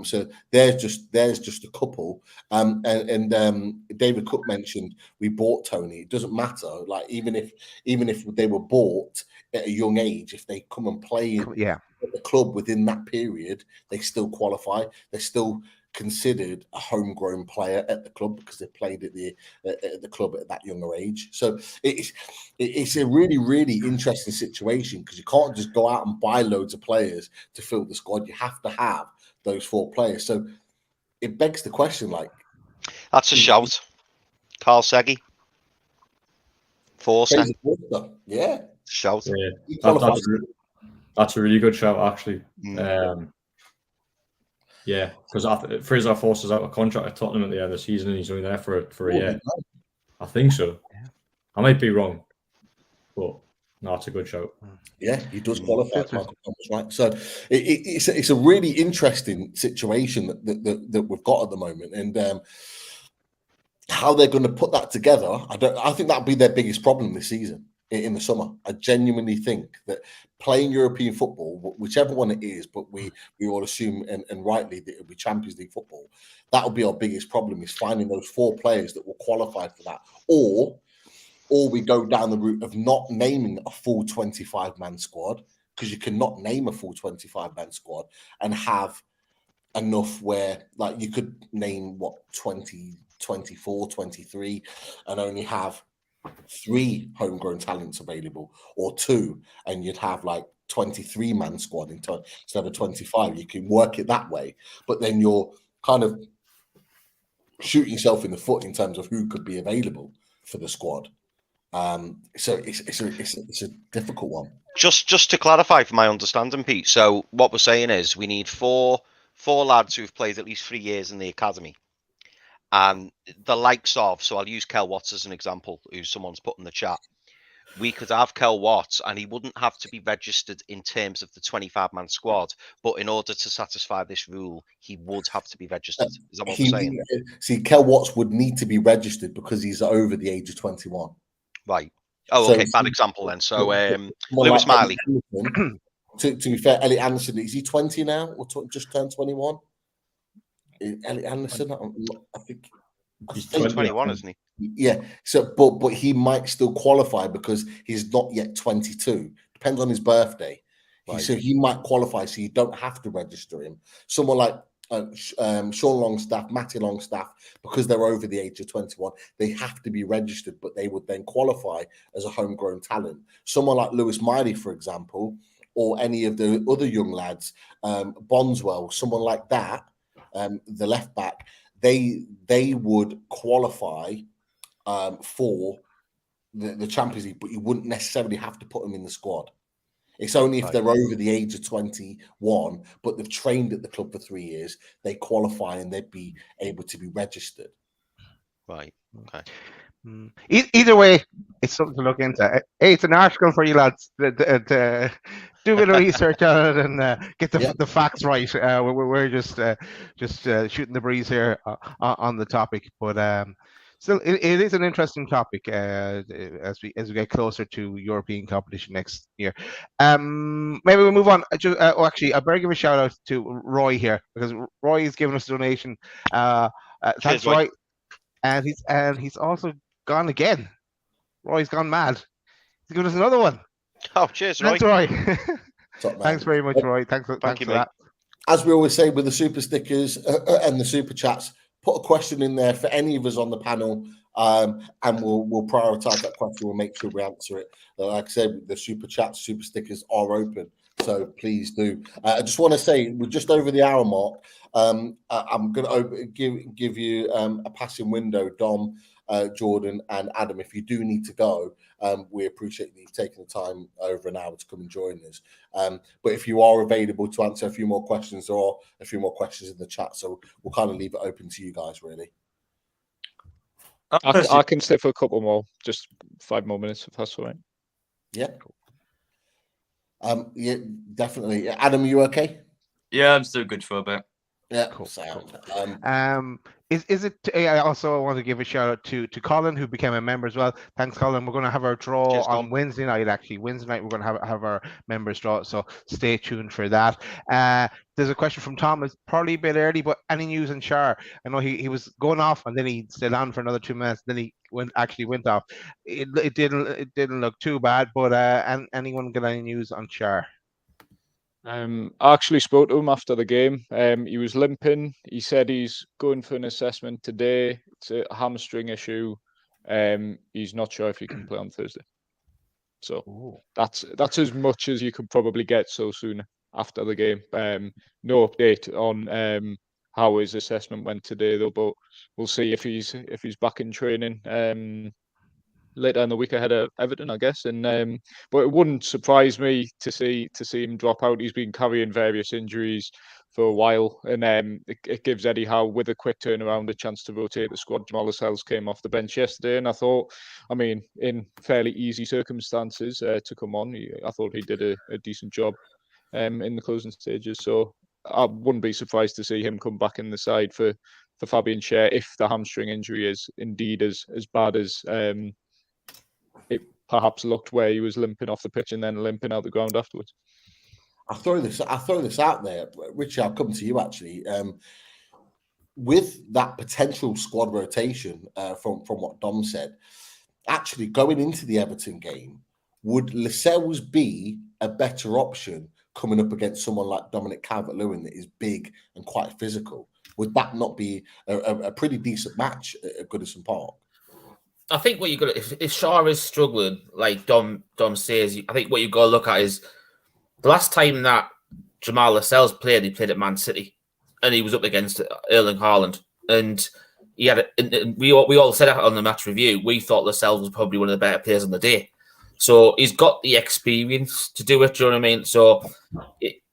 So there's just a couple. And David Cook mentioned we bought Tony. It doesn't matter. Like even if they were bought at a young age, if they come and play at the club within that period, they still qualify. They're still considered a homegrown player at the club because they played at the club at that younger age. So it's a really, really interesting situation because you can't just go out and buy loads of players to fill the squad. You have to have those 4 players. So it begs the question, like, that's a shout. Carl Seggy. Forster. Yeah. Shout. Yeah. That's a really good shout, actually. Yeah, because Fraser Forster's out of contract at Tottenham at the end of the season and he's only there for a year. I think so. Yeah. I might be wrong, but no, it's a good shout. Yeah, he does qualify. Michael Thomas, right? So it's a really interesting situation that we've got at the moment, and how they're going to put that together, I think that'll be their biggest problem this season in the summer. I genuinely think that playing European football, whichever one it is, but we all assume and rightly that it'll be Champions League football. That'll be our biggest problem, is finding those 4 players that will qualify for that, or we go down the route of not naming a full 25-man squad, because you cannot name a full 25-man squad and have enough where, like, you could name 20, 24, 23 and only have 3 homegrown talents available, or 2, and you'd have like 23-man squad instead of 25. You can work it that way, but then you're kind of shooting yourself in the foot in terms of who could be available for the squad. So it's a difficult one. Just to clarify for my understanding, Pete. So what we're saying is we need four lads who've played at least 3 years in the academy, and the likes of. So I'll use Kel Watts as an example, who someone's put in the chat. We could have Kel Watts, and he wouldn't have to be registered in terms of the 25-man squad, but in order to satisfy this rule, he would have to be registered. Is that what we're saying? See, Kel Watts would need to be registered because he's over the age of 21. Right. Oh, So- okay. Bad example then. So Lewis Miley. To be fair, Elliot Anderson, is he 20 now or just turned 21? Elliot Anderson, I think He's 21, isn't he? Yeah. So, but he might still qualify because he's not yet 22. Depends on his birthday. Right. So he might qualify. So you don't have to register him. Someone like Sean Longstaff, Matty Longstaff, because they're over the age of 21, they have to be registered, but they would then qualify as a homegrown talent. Someone like Lewis Miley, for example, or any of the other young lads, Bonswell, someone like that, the left back, they would qualify for the Champions League, but you wouldn't necessarily have to put them in the squad. It's only if they're over the age of 21, but they've trained at the club for 3 years, they qualify and they'd be able to be registered. Right. Okay. Either way, it's something to look into. Hey, it's an article for you lads to do a bit of research on it and get the facts right. We're just shooting the breeze here on the topic, but still, it is an interesting topic as we get closer to European competition next year. Maybe we'll move on. Actually, I better give a shout out to Roy here, because Roy has given us a donation. Thanks, Roy. And he's also gone again. Roy's gone mad. He's given us another one. Oh, cheers, Roy. Thanks, Roy. Top man. Thanks very much, Roy. Thanks for that. As we always say with the super stickers and the super chats, put a question in there for any of us on the panel, and we'll prioritize that question. We'll make sure we answer it. Like I said, the super chats, super stickers are open, so please do. I just want to say we're just over the hour mark. I'm going to give you a passing window, Dom, Jordan, and Adam. If you do need to go, we appreciate you taking the time over an hour to come and join us. But if you are available to answer a few more questions, there are a few more questions in the chat, so we'll kind of leave it open to you guys, really. I can stay for a couple more, just 5 more minutes, if that's all right. Yeah. Yeah, definitely. Adam, are you okay? Yeah, I'm still good for a bit. Yeah, Cool. sound. Is it? I also want to give a shout out to Colin, who became a member as well. Thanks, Colin. We're going to have our draw Cheers, on Colin. Wednesday night. Actually, Wednesday night we're going to have our members draw. So stay tuned for that. There's a question from Tom. It's probably a bit early, but any news on Shar? I know he was going off and then he stayed on for another 2 minutes. Then he went off. It didn't look too bad, but anyone got any news on Shar? I actually spoke to him after the game. He was limping. He said he's going for an assessment today. It's a hamstring issue. He's not sure if he can play on Thursday. So that's as much as you could probably get so soon after the game. No update on how his assessment went today, though. But we'll see if he's back in training later in the week ahead of Everton, I guess. And but it wouldn't surprise me to see him drop out. He's been carrying various injuries for a while, and it gives Eddie Howe, with a quick turnaround, a chance to rotate the squad. Jamal Lascelles came off the bench yesterday, and I thought, I mean, in fairly easy circumstances to come on, I thought he did a decent job in the closing stages. So I wouldn't be surprised to see him come back in the side for Fabian Schär if the hamstring injury is indeed as bad as it perhaps looked, where he was limping off the pitch and then limping out the ground afterwards. I'll throw this out there, Richie. I'll come to you actually. With that potential squad rotation from what Dom said, actually going into the Everton game, would Lascelles be a better option coming up against someone like Dominic Calvert-Lewin that is big and quite physical? Would that not be a pretty decent match at Goodison Park? I think what you got if Shaw is struggling, like Dom says, I think what you've got to look at is the last time that Jamal Lascelles played, he played at Man City, and he was up against Erling Haaland, and he had. We all said on the match review, we thought Lascelles was probably one of the better players on the day. So he's got the experience to do it. Do you know what I mean? So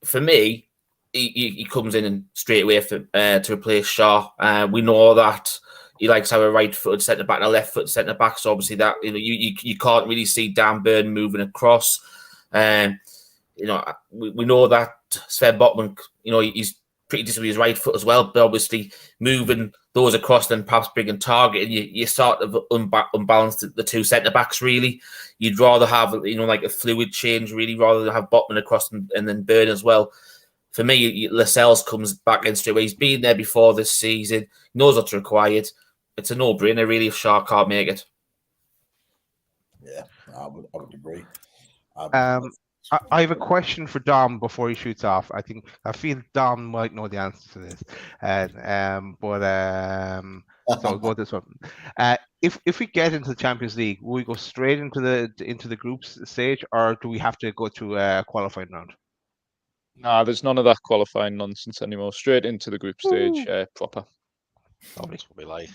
for me, he comes in and straight away to replace Shaw. We know that he likes to have a right-footed centre back and a left-footed centre back. So obviously that you can't really see Dan Burn moving across. We know that Sven Botman, he's pretty decent with his right foot as well, but obviously moving those across, then perhaps bringing target, and you sort of unbalance the two centre backs. Really, you'd rather have like a fluid change, really, rather than have Botman across and then Burn as well. For me, Lascelles comes back in straight away. He's been there before this season, knows what's required. It's a no-brainer, really, if Shaw can't make it. Yeah, I would agree. I have a question for Dom before he shoots off. I feel Dom might know the answer to this, so I'll go this one. If we get into the Champions League, will we go straight into the groups stage, or do we have to go to a qualifying round? Nah, there's none of that qualifying nonsense anymore. Straight into the group stage, proper. Lovely. That's what we like.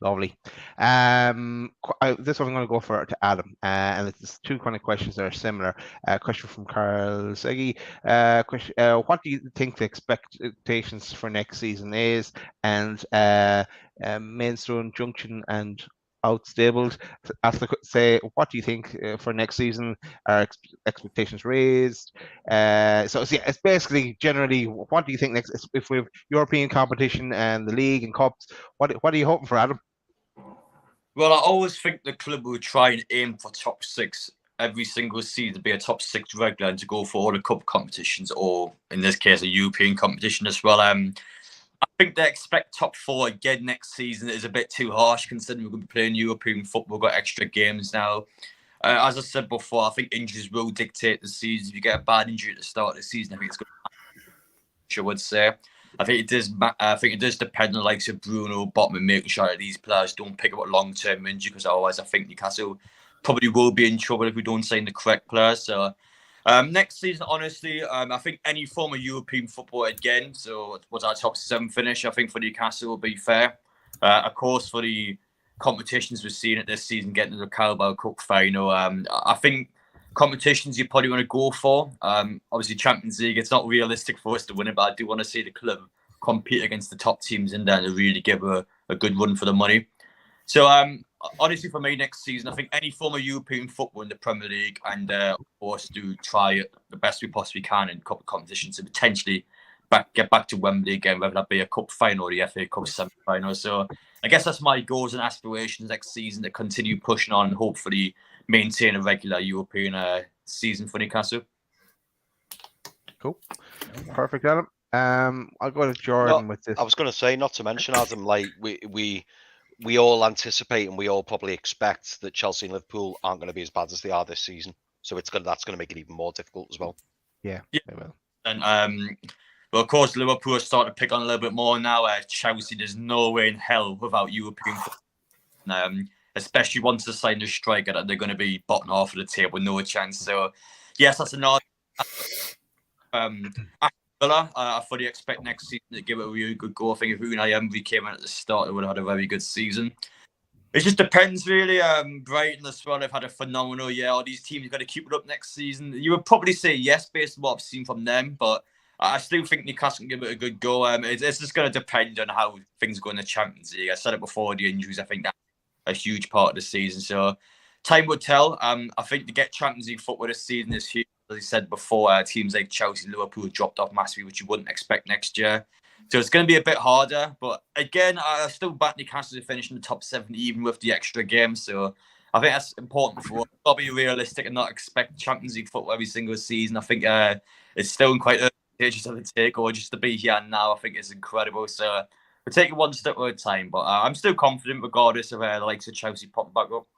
Lovely. This one I'm going to go to Adam, and it's two kind of questions that are similar. Question from Carl Seggy. What do you think the expectations for next season is? And Maidstone, Junction, and Outstabled. Say, what do you think for next season? Are expectations raised? It's basically generally, what do you think next? If we have European competition and the league and cups, what are you hoping for, Adam? Well, I always think the club will try and aim for top six every single season, to be a top six regular and to go for all the cup competitions, or in this case, a European competition as well. I think they expect top four again next season. It is a bit too harsh considering we're going to be playing European football. We've got extra games now. As I said before, I think injuries will dictate the season. If you get a bad injury at the start of the season, I think it's going to, I would say. I think it does depend on the likes of Bruno, Botman, making sure that these players don't pick up a long-term injury, because otherwise I think Newcastle probably will be in trouble if we don't sign the correct players. So next season, honestly, I think any form of European football again. So what's our top 7 finish? I think for Newcastle will be fair. Of course, for the competitions we've seen at this season, getting to the Carabao Cup final, I think competitions you probably want to go for. Obviously, Champions League, it's not realistic for us to win it, but I do want to see the club compete against the top teams in there to really give a good run for the money. So, honestly, for me, next season, I think any form of European football in the Premier League, and of course, do try it the best we possibly can in cup competitions to potentially get back to Wembley again, whether that be a cup final or the FA Cup semi-final. So, I guess that's my goals and aspirations next season, to continue pushing on and hopefully maintain a regular European season for Newcastle. Cool. Perfect, Adam. I'll go to Jordan with this. I was going to say, not to mention, Adam, like we all anticipate and we all probably expect that Chelsea and Liverpool aren't going to be as bad as they are this season. So that's going to make it even more difficult as well. Yeah. They will. And well, of course, Liverpool are starting to pick on a little bit more now. Chelsea, there's no way in hell without European football. Especially once they sign the striker, that they're going to be bottom half of the table, no chance. So, yes, that's another. I fully expect next season to give it a really good go. I think if Unai Emery came in at the start, it would have had a very good season. It just depends, really. Brighton as well, they've had a phenomenal year. All these teams got to keep it up next season. You would probably say yes, based on what I've seen from them, but I still think Newcastle can give it a good go. It's just going to depend on how things go in the Champions League. I said it before, the injuries, I think that's a huge part of the season. So time will tell. I think to get Champions League football this season is huge. As I said before, teams like Chelsea, Liverpool dropped off massively, which you wouldn't expect next year. So it's going to be a bit harder. But again, I still back Newcastle to finish in the top 7, even with the extra game. So I think that's important for us. Got to be realistic and not expect Champions League football every single season. I think it's still in quite early stages of the takeover. Just to be here now, I think it's incredible. So we're taking one step at a time. But I'm still confident, regardless of the likes of Chelsea popping back up.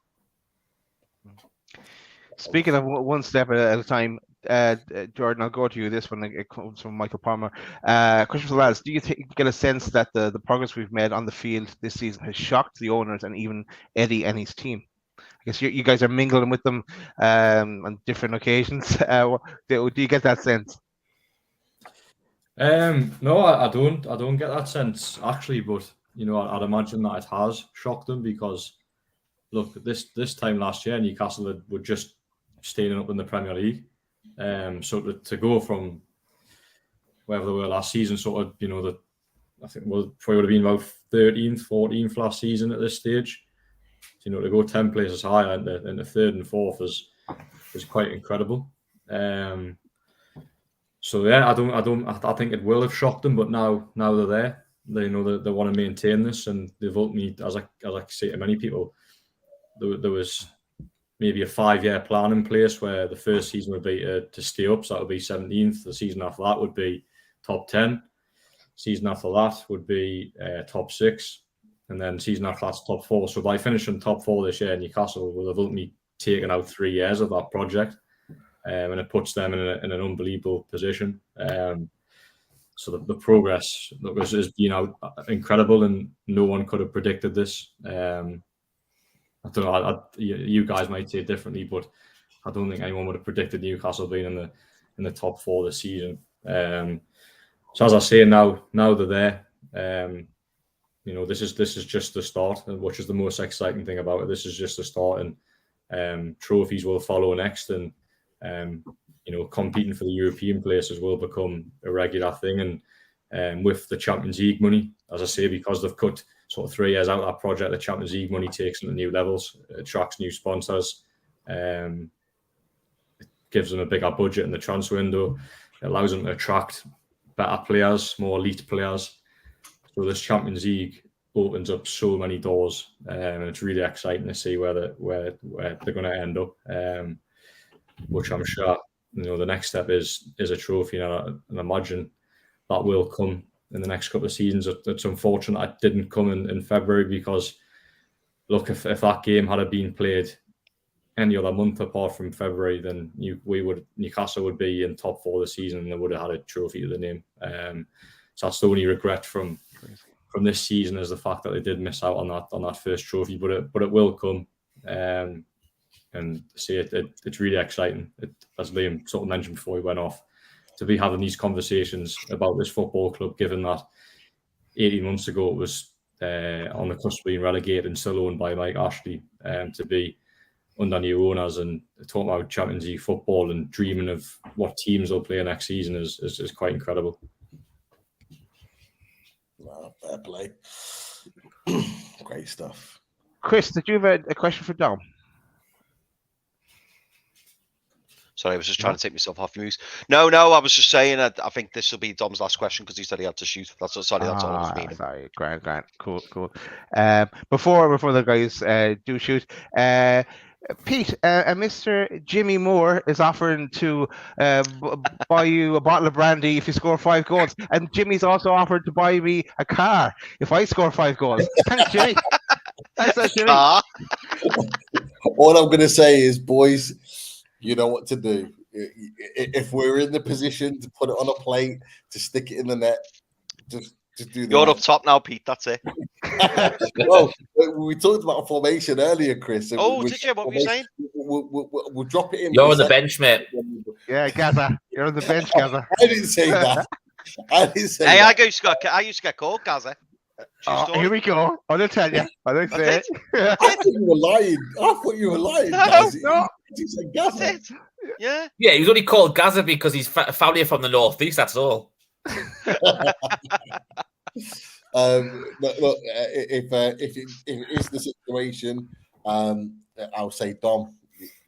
Speaking of one step at a time, Jordan, I'll go to you. This one, it comes from Michael Palmer. Question for the lads: do you get a sense that the progress we've made on the field this season has shocked the owners and even Eddie and his team? I guess you guys are mingling with them on different occasions. Do you get that sense? No, I don't get that sense actually. But I'd imagine that it has shocked them because look, this time last year, Newcastle were just staying up in the Premier League. So to go from wherever they were last season, sort of, I think probably would have been about 13th, 14th last season at this stage. To go 10 places higher in the third and fourth is quite incredible. So yeah, I think it will have shocked them, but now they're there. They know that they want to maintain this, and they've ultimately, as I say to many people, there was maybe a 5-year plan in place where the first season would be to stay up, so that would be 17th. The season after that would be top 10. Season after that would be top 6, and then season after that's top 4. So by finishing top 4 this year, Newcastle will have ultimately taken out 3 years of that project, and it puts them in an unbelievable position. So the progress has been incredible, and no one could have predicted this. I don't know. You guys might say it differently, but I don't think anyone would have predicted Newcastle being in the top 4 this season. So as I say, now they're there. This is just the start, which is the most exciting thing about it. This is just the start, and trophies will follow next, and competing for the European places will become a regular thing. And with the Champions League money, as I say, because they've cut sort of 3 years out of that project, the Champions League money takes them to new levels, attracts new sponsors, it gives them a bigger budget in the transfer window, it allows them to attract better players, more elite players. So this Champions League opens up so many doors, and it's really exciting to see where they're going to end up. Which I'm sure the next step is a trophy, and I imagine that will come in the next couple of seasons. It's unfortunate it didn't come in February because, look, if that game had been played any other month apart from February, then Newcastle would be in top 4 this season, and they would have had a trophy to the name. So that's the only regret from this season, is the fact that they did miss out on that first trophy, but it will come. And see, it's really exciting. As Liam sort of mentioned before he went off, to be having these conversations about this football club, given that 18 months ago it was on the cusp of being relegated and still owned by Mike Ashley, to be under new owners and talking about Champions League football and dreaming of what teams will play next season is quite incredible. Wow, fair play. Great stuff. Chris, did you have a question for Dom? Sorry, I was just trying to take myself off mute. No, I was just saying I think this will be Dom's last question because he said he had to shoot. That's all I was meaning. Sorry, Grant. Cool. Before the guys do shoot, Pete, Mr. Jimmy Moore is offering to buy you a bottle of brandy if you score 5 goals, and Jimmy's also offered to buy me a car if I score 5 goals. Thanks, Jimmy. Thanks, Jimmy. All I'm going to say is, boys, you know what to do. If we're in the position to put it on a plate, to stick it in the net, just do that. You're up top now, Pete. That's it. Well, we talked about a formation earlier, Chris. Did you? What were you saying? We'll drop it in. You're on the bench, mate. Yeah, Gaza. You're on the bench, Gaza. I didn't say that. I used to get called Gaza. Here we go. I'll tell you. I'll say it. I thought you were lying. Guys. No. You said Gaza. Yeah. Yeah, he was only called Gaza because he's family from the northeast. That's all. Look, if it is the situation, I'll say, Dom,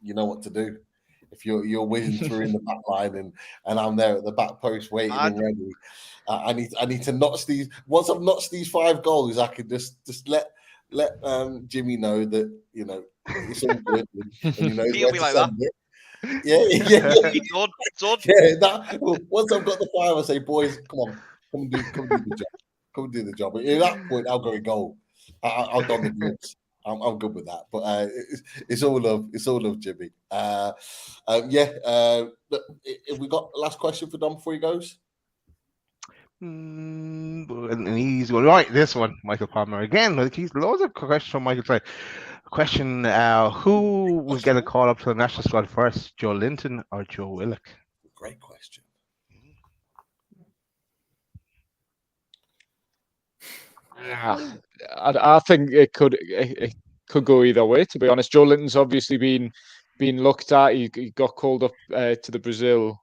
you know what to do. if you're whizzing through in the back line and I'm there at the back post waiting and ready. I need to notch these. Once I've notched these 5 goals, I can just let Jimmy know that it's all good and he knows He'll where be to like send it. Yeah. Done. Yeah, once I've got the 5, I say, boys, come and do the job. Come and do the job. At that point, I'll go in goal. I'll don the gloves. I'm good with that. But it's all love. It's all love, Jimmy. Look, have we got the last question for Dom before he goes? An easy one. Right, this one, Michael Palmer again. He's loads of questions from Michael. Sorry. Question: who will get a call up to the national squad first, Joe Linton or Joe Willock? Great question. I think it could go either way. To be honest, Joe Linton's obviously been looked at. He got called up to the Brazil.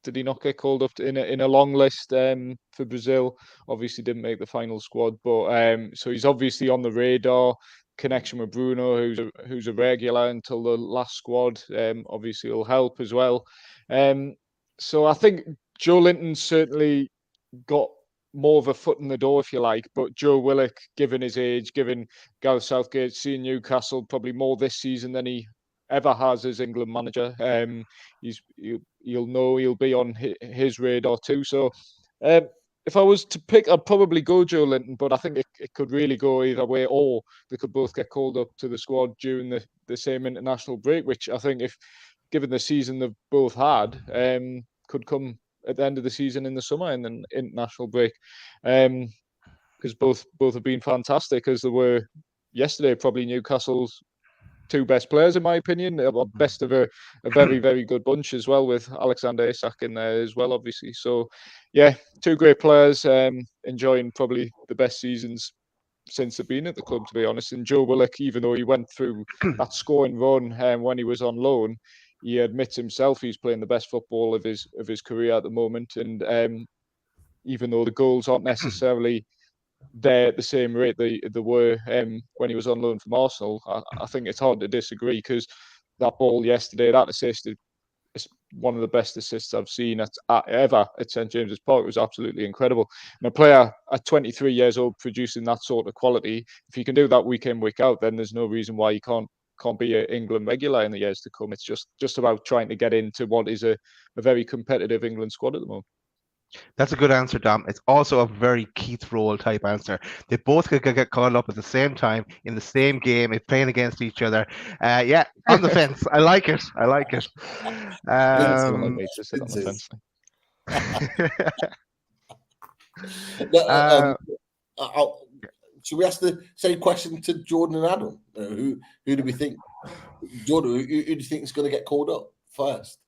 Did he not get called up in a long list for Brazil? Obviously, didn't make the final squad, but so he's obviously on the radar. Connection with Bruno, who's a regular until the last squad, obviously will help as well. So I think Joe Linton certainly got more of a foot in the door, if you like. But Joe Willock, given his age, given Gareth Southgate seeing Newcastle probably more this season than he ever has as England manager, you'll know he'll be on his radar too. So if I was to pick, I'd probably go Joe Linton, but I think it could really go either way, or they could both get called up to the squad during the same international break, which I think, if given the season they've both had, could come at the end of the season in the summer in an international break, because both have been fantastic, as they were yesterday. Probably Newcastle's 2 best players, in my opinion, best of a very, very good bunch as well, with Alexander Isak in there as well, obviously. So, yeah, 2 great players, enjoying probably the best seasons since they've been at the club, to be honest. And Joe Willock, even though he went through that scoring run when he was on loan, he admits himself he's playing the best football of his career at the moment. And even though the goals aren't necessarily there at the same rate they were when he was on loan from Arsenal, I think it's hard to disagree, because that ball yesterday, that assist, is one of the best assists I've seen ever at St James's Park. It was absolutely incredible. And a player at 23 years old producing that sort of quality, if you can do that week in, week out, then there's no reason why you can't be an England regular in the years to come. It's just about trying to get into what is a very competitive England squad at the moment. That's a good answer, Dom. It's also a very Keith Roll type answer. They both could get called up at the same time in the same game, playing against each other. Yeah, on the fence. I like it. Should we ask the same question to Jordan and Adam? Who do we think? Jordan, who do you think is going to get called up first?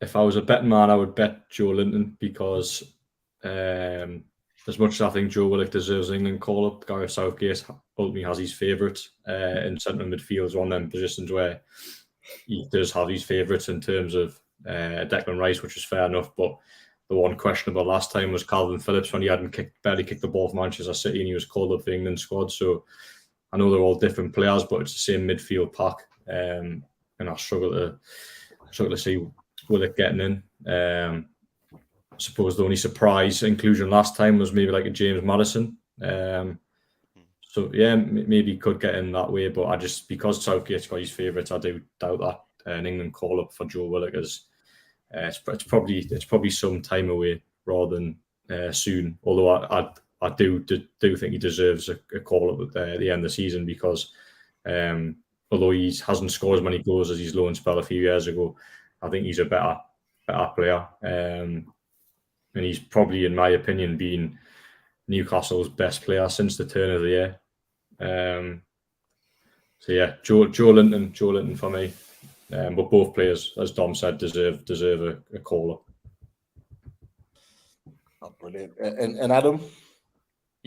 If I was a betting man, I would bet Joe Linton, because as much as I think Joe Willock deserves an England call-up, Gareth Southgate ultimately has his favourites in central midfield, one of them positions where he does have his favourites in terms of Declan Rice, which is fair enough. But the one questionable last time was Calvin Phillips, when he hadn't barely kicked the ball for Manchester City and he was called up for the England squad. So I know they're all different players, but it's the same midfield pack, and I struggle to see Willock getting in. I suppose the only surprise inclusion last time was maybe like a James Maddison. So yeah, maybe he could get in that way, but because Southgate's got his favourites, I do doubt that an England call up for Joe Willock is it's probably some time away rather than soon. Although I do think he deserves a call up at the end of the season, because although he hasn't scored as many goals as his loan spell a few years ago, I think he's a better player, and he's probably, in my opinion, been Newcastle's best player since the turn of the year. So yeah, Joe Linton for me. But both players, as Dom said, deserve a call up. Oh, brilliant. And Adam?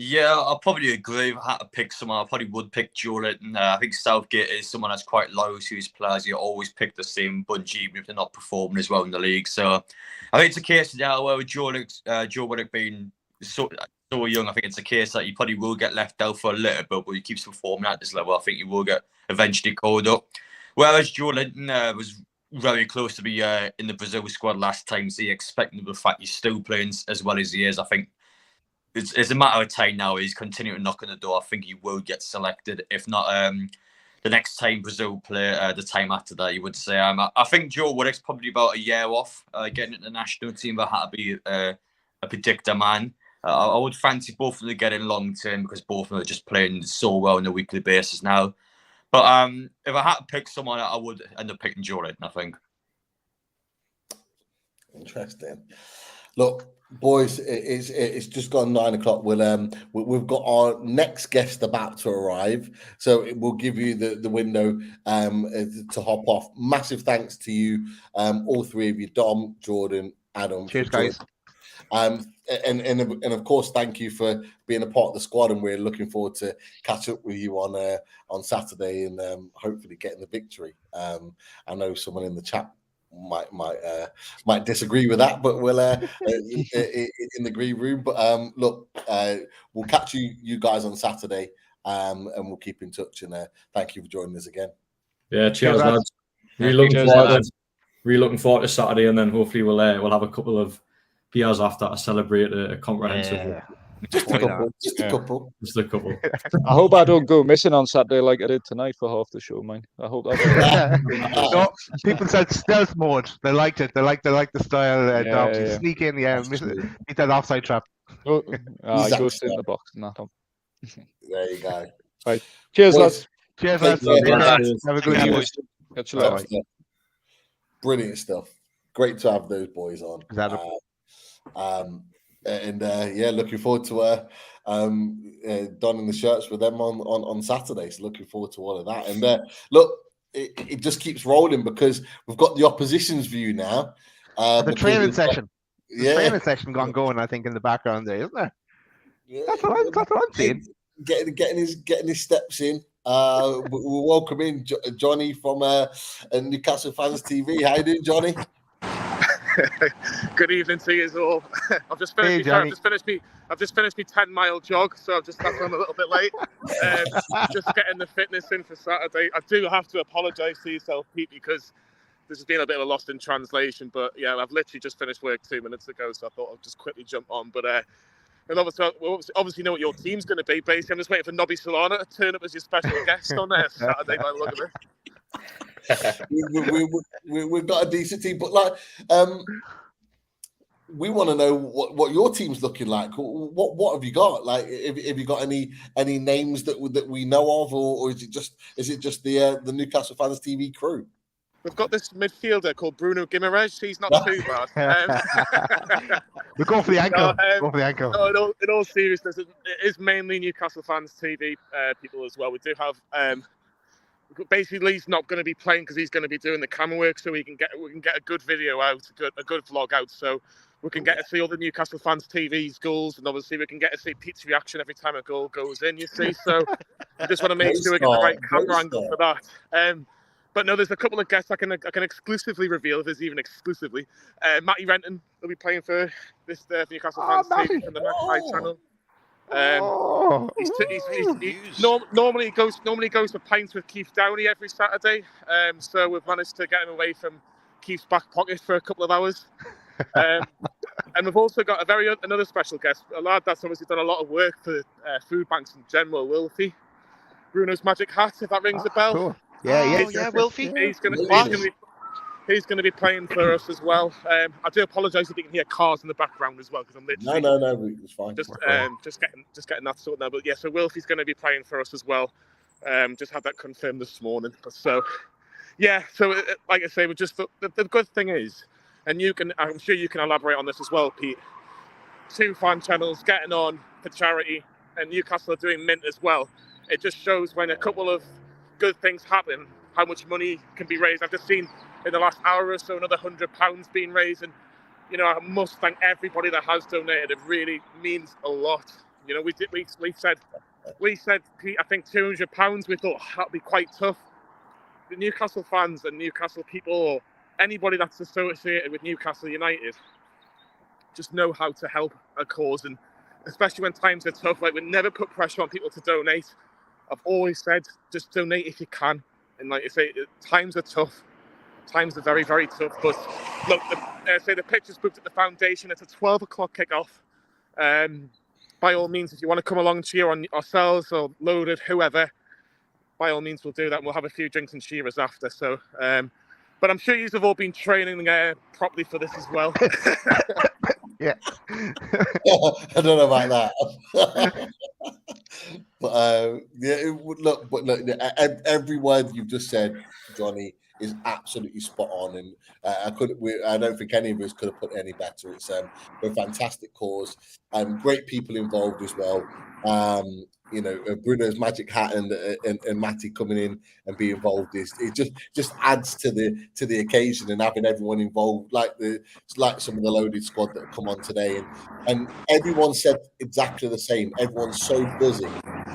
Yeah, I'll probably agree. If I had to pick someone, I probably would pick Joe Linton. I think Southgate is someone that's quite loyal to his players. You always pick the same bunch, even if they're not performing as well in the league. So I think it's a case now where with Joe Willock being so young, I think it's a case that he probably will get left out for a little bit, but he keeps performing at this level, I think he will get eventually called up. Whereas Joe Linton was very close to be in the Brazil squad last time, so you expect the fact he's still playing as well as he is. I think it's a matter of time now. He's continuing to knock on the door. I think he will get selected, if not the next time Brazil play, the time after that, you would say. I think Joe Woodwick's probably about a year off getting into the national team, but had to be a predictor man. I would fancy both of them to get in long term because both of them are just playing so well on a weekly basis now. But if I had to pick someone, I would end up picking Joe Linton, I think. Interesting. Look, boys, it's just gone 9 o'clock. We've got our next guest about to arrive, so it will give you the window to hop off. Massive thanks to you, all three of you, Dom, Jordan, Adam. Cheers, guys. And of course, thank you for being a part of the squad, and we're looking forward to catch up with you on Saturday and hopefully getting the victory. I know someone in the chat might disagree with that, but we'll in the green room. But look, we'll catch you guys on Saturday, and we'll keep in touch. And thank you for joining us again. Yeah, cheers, lads. Really looking forward to Saturday, and then hopefully we'll have a couple of beers after to celebrate a comprehensive. Just a couple. I hope I don't go missing on Saturday like I did tonight for half the show, man. I hope that. No, people said stealth mode. They liked it. They like the style. Dom. Sneak in, beat that offside trap. Go sit in the box and that. There you go. Right. Cheers, lads. Cheers, lads. Have a good evening. Catch you later. Brilliant stuff. Great to have those boys on. Looking forward to donning the shirts with them on Saturday. So looking forward to all of that. And look, it just keeps rolling because we've got the opposition's view now. The training session. The training session going, I think, in the background there, isn't there? Yeah. That's what I'm seeing. Getting his steps in. We'll welcome in Johnny from Newcastle Fans TV. How you doing, Johnny? Good evening to you all. I've just finished my 10-mile jog, so that's why I'm a little bit late. Just getting the fitness in for Saturday. I do have to apologise to yourself, Pete, because this has been a bit of a lost in translation. But yeah, I've literally just finished work 2 minutes ago, so I thought I'd just quickly jump on. But and obviously know what your team's going to be. Basically, I'm just waiting for Nobby Solana to turn up as your special guest on there Saturday by the look of it. We've got a decent team, but we want to know what your team's looking like. What have you got? Like, have you got any names that we know of, or is it just the Newcastle Fans TV crew? We've got this midfielder called Bruno Guimaraes. He's not too bad. We're going for the ankle. No, in all seriousness, it is mainly Newcastle Fans TV people as well. We do have. Basically, Lee's not going to be playing because he's going to be doing the camera work, so we can get a good video out, a good vlog out, so we can get to see all the Newcastle Fans TV's goals, and obviously we can get to see Pete's reaction every time a goal goes in. You see, so we just want to make sure we get the right camera angle for that. But no, there's a couple of guests I can exclusively reveal, if there's even exclusively. Matty Renton will be playing for this Newcastle Fans TV from the Magpie channel. Normally goes for pints with Keith Downey every Saturday. So we've managed to get him away from Keith's back pocket for a couple of hours. And we've also got another special guest, a lad that's obviously done a lot of work for food banks in general, Wilfie. Bruno's Magic Hat, if that rings a bell. Cool. Wilfie. He's going to be playing for us as well. I do apologise if you can hear cars in the background as well, because I'm literally no, it's fine. Just getting that sorted now. But yeah, so Wilfie's going to be playing for us as well. Just had that confirmed this morning. So yeah, so like I say, we just the good thing is, and I'm sure you can elaborate on this as well, Pete. 2 fan channels getting on for charity, and Newcastle are doing mint as well. It just shows when a couple of good things happen, how much money can be raised. I've just seen in the last hour or so another £100 being raised, and I must thank everybody that has donated. It really means a lot. We said Pete, I think £200. We thought that'd be quite tough. The Newcastle fans and Newcastle people, or anybody that's associated with Newcastle United, just know how to help a cause, and especially when times are tough. Like, we never put pressure on people to donate. I've always said, just donate if you can. And like you say, times are tough. Times are very, very tough. But look, the pitch is booked at the foundation. It's a 12 o'clock kickoff. By all means, if you want to come along and cheer on ourselves or Loaded, whoever, by all means, we'll do that. And we'll have a few drinks and cheer us after. So, but I'm sure you have all been training properly for this as well. Yeah. I don't know about that. But look, every word you've just said, Johnny, is absolutely spot on, and I don't think any of us could have put any better. It's a fantastic cause, great people involved as well. Bruno's magic hat and Matty coming in and be involved it just adds to the occasion, and having everyone involved, like some of the Loaded squad that have come on today, and everyone said exactly the same. Everyone's so buzzing,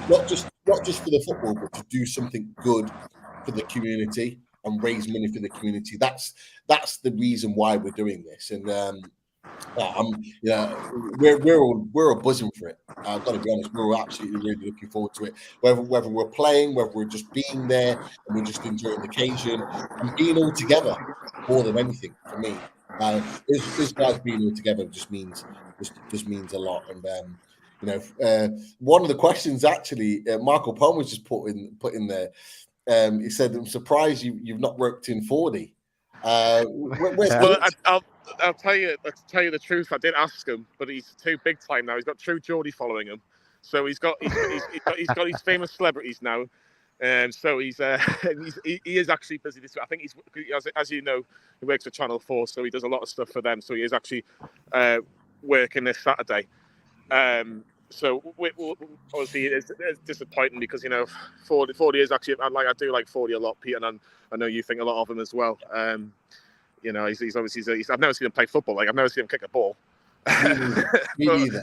not just for the football, but to do something good for the community and raise money for the community. That's the reason why we're doing this, and we're all buzzing for it. I've got to be honest, we're absolutely really looking forward to it. Whether we're playing, whether we're just being there and we're just enjoying the occasion and being all together more than anything for me. This guys being all together just means a lot. And one of the questions actually, Michael Palmer was just put in there. He said, "I'm surprised you've not roped in 40." Well, I'll tell you the truth. I did ask him, but he's too big time now. He's got True Geordie following him, so he's got his famous celebrities now, and so he is actually busy this week. I think he's, as you know, he works for Channel 4, so he does a lot of stuff for them. So he is actually working this Saturday. So obviously it's disappointing because 40 is actually, I do like 40 a lot, Pete, and I know you think a lot of him as well. He's obviously I've never seen him play football. Like, I've never seen him kick a ball. Me neither.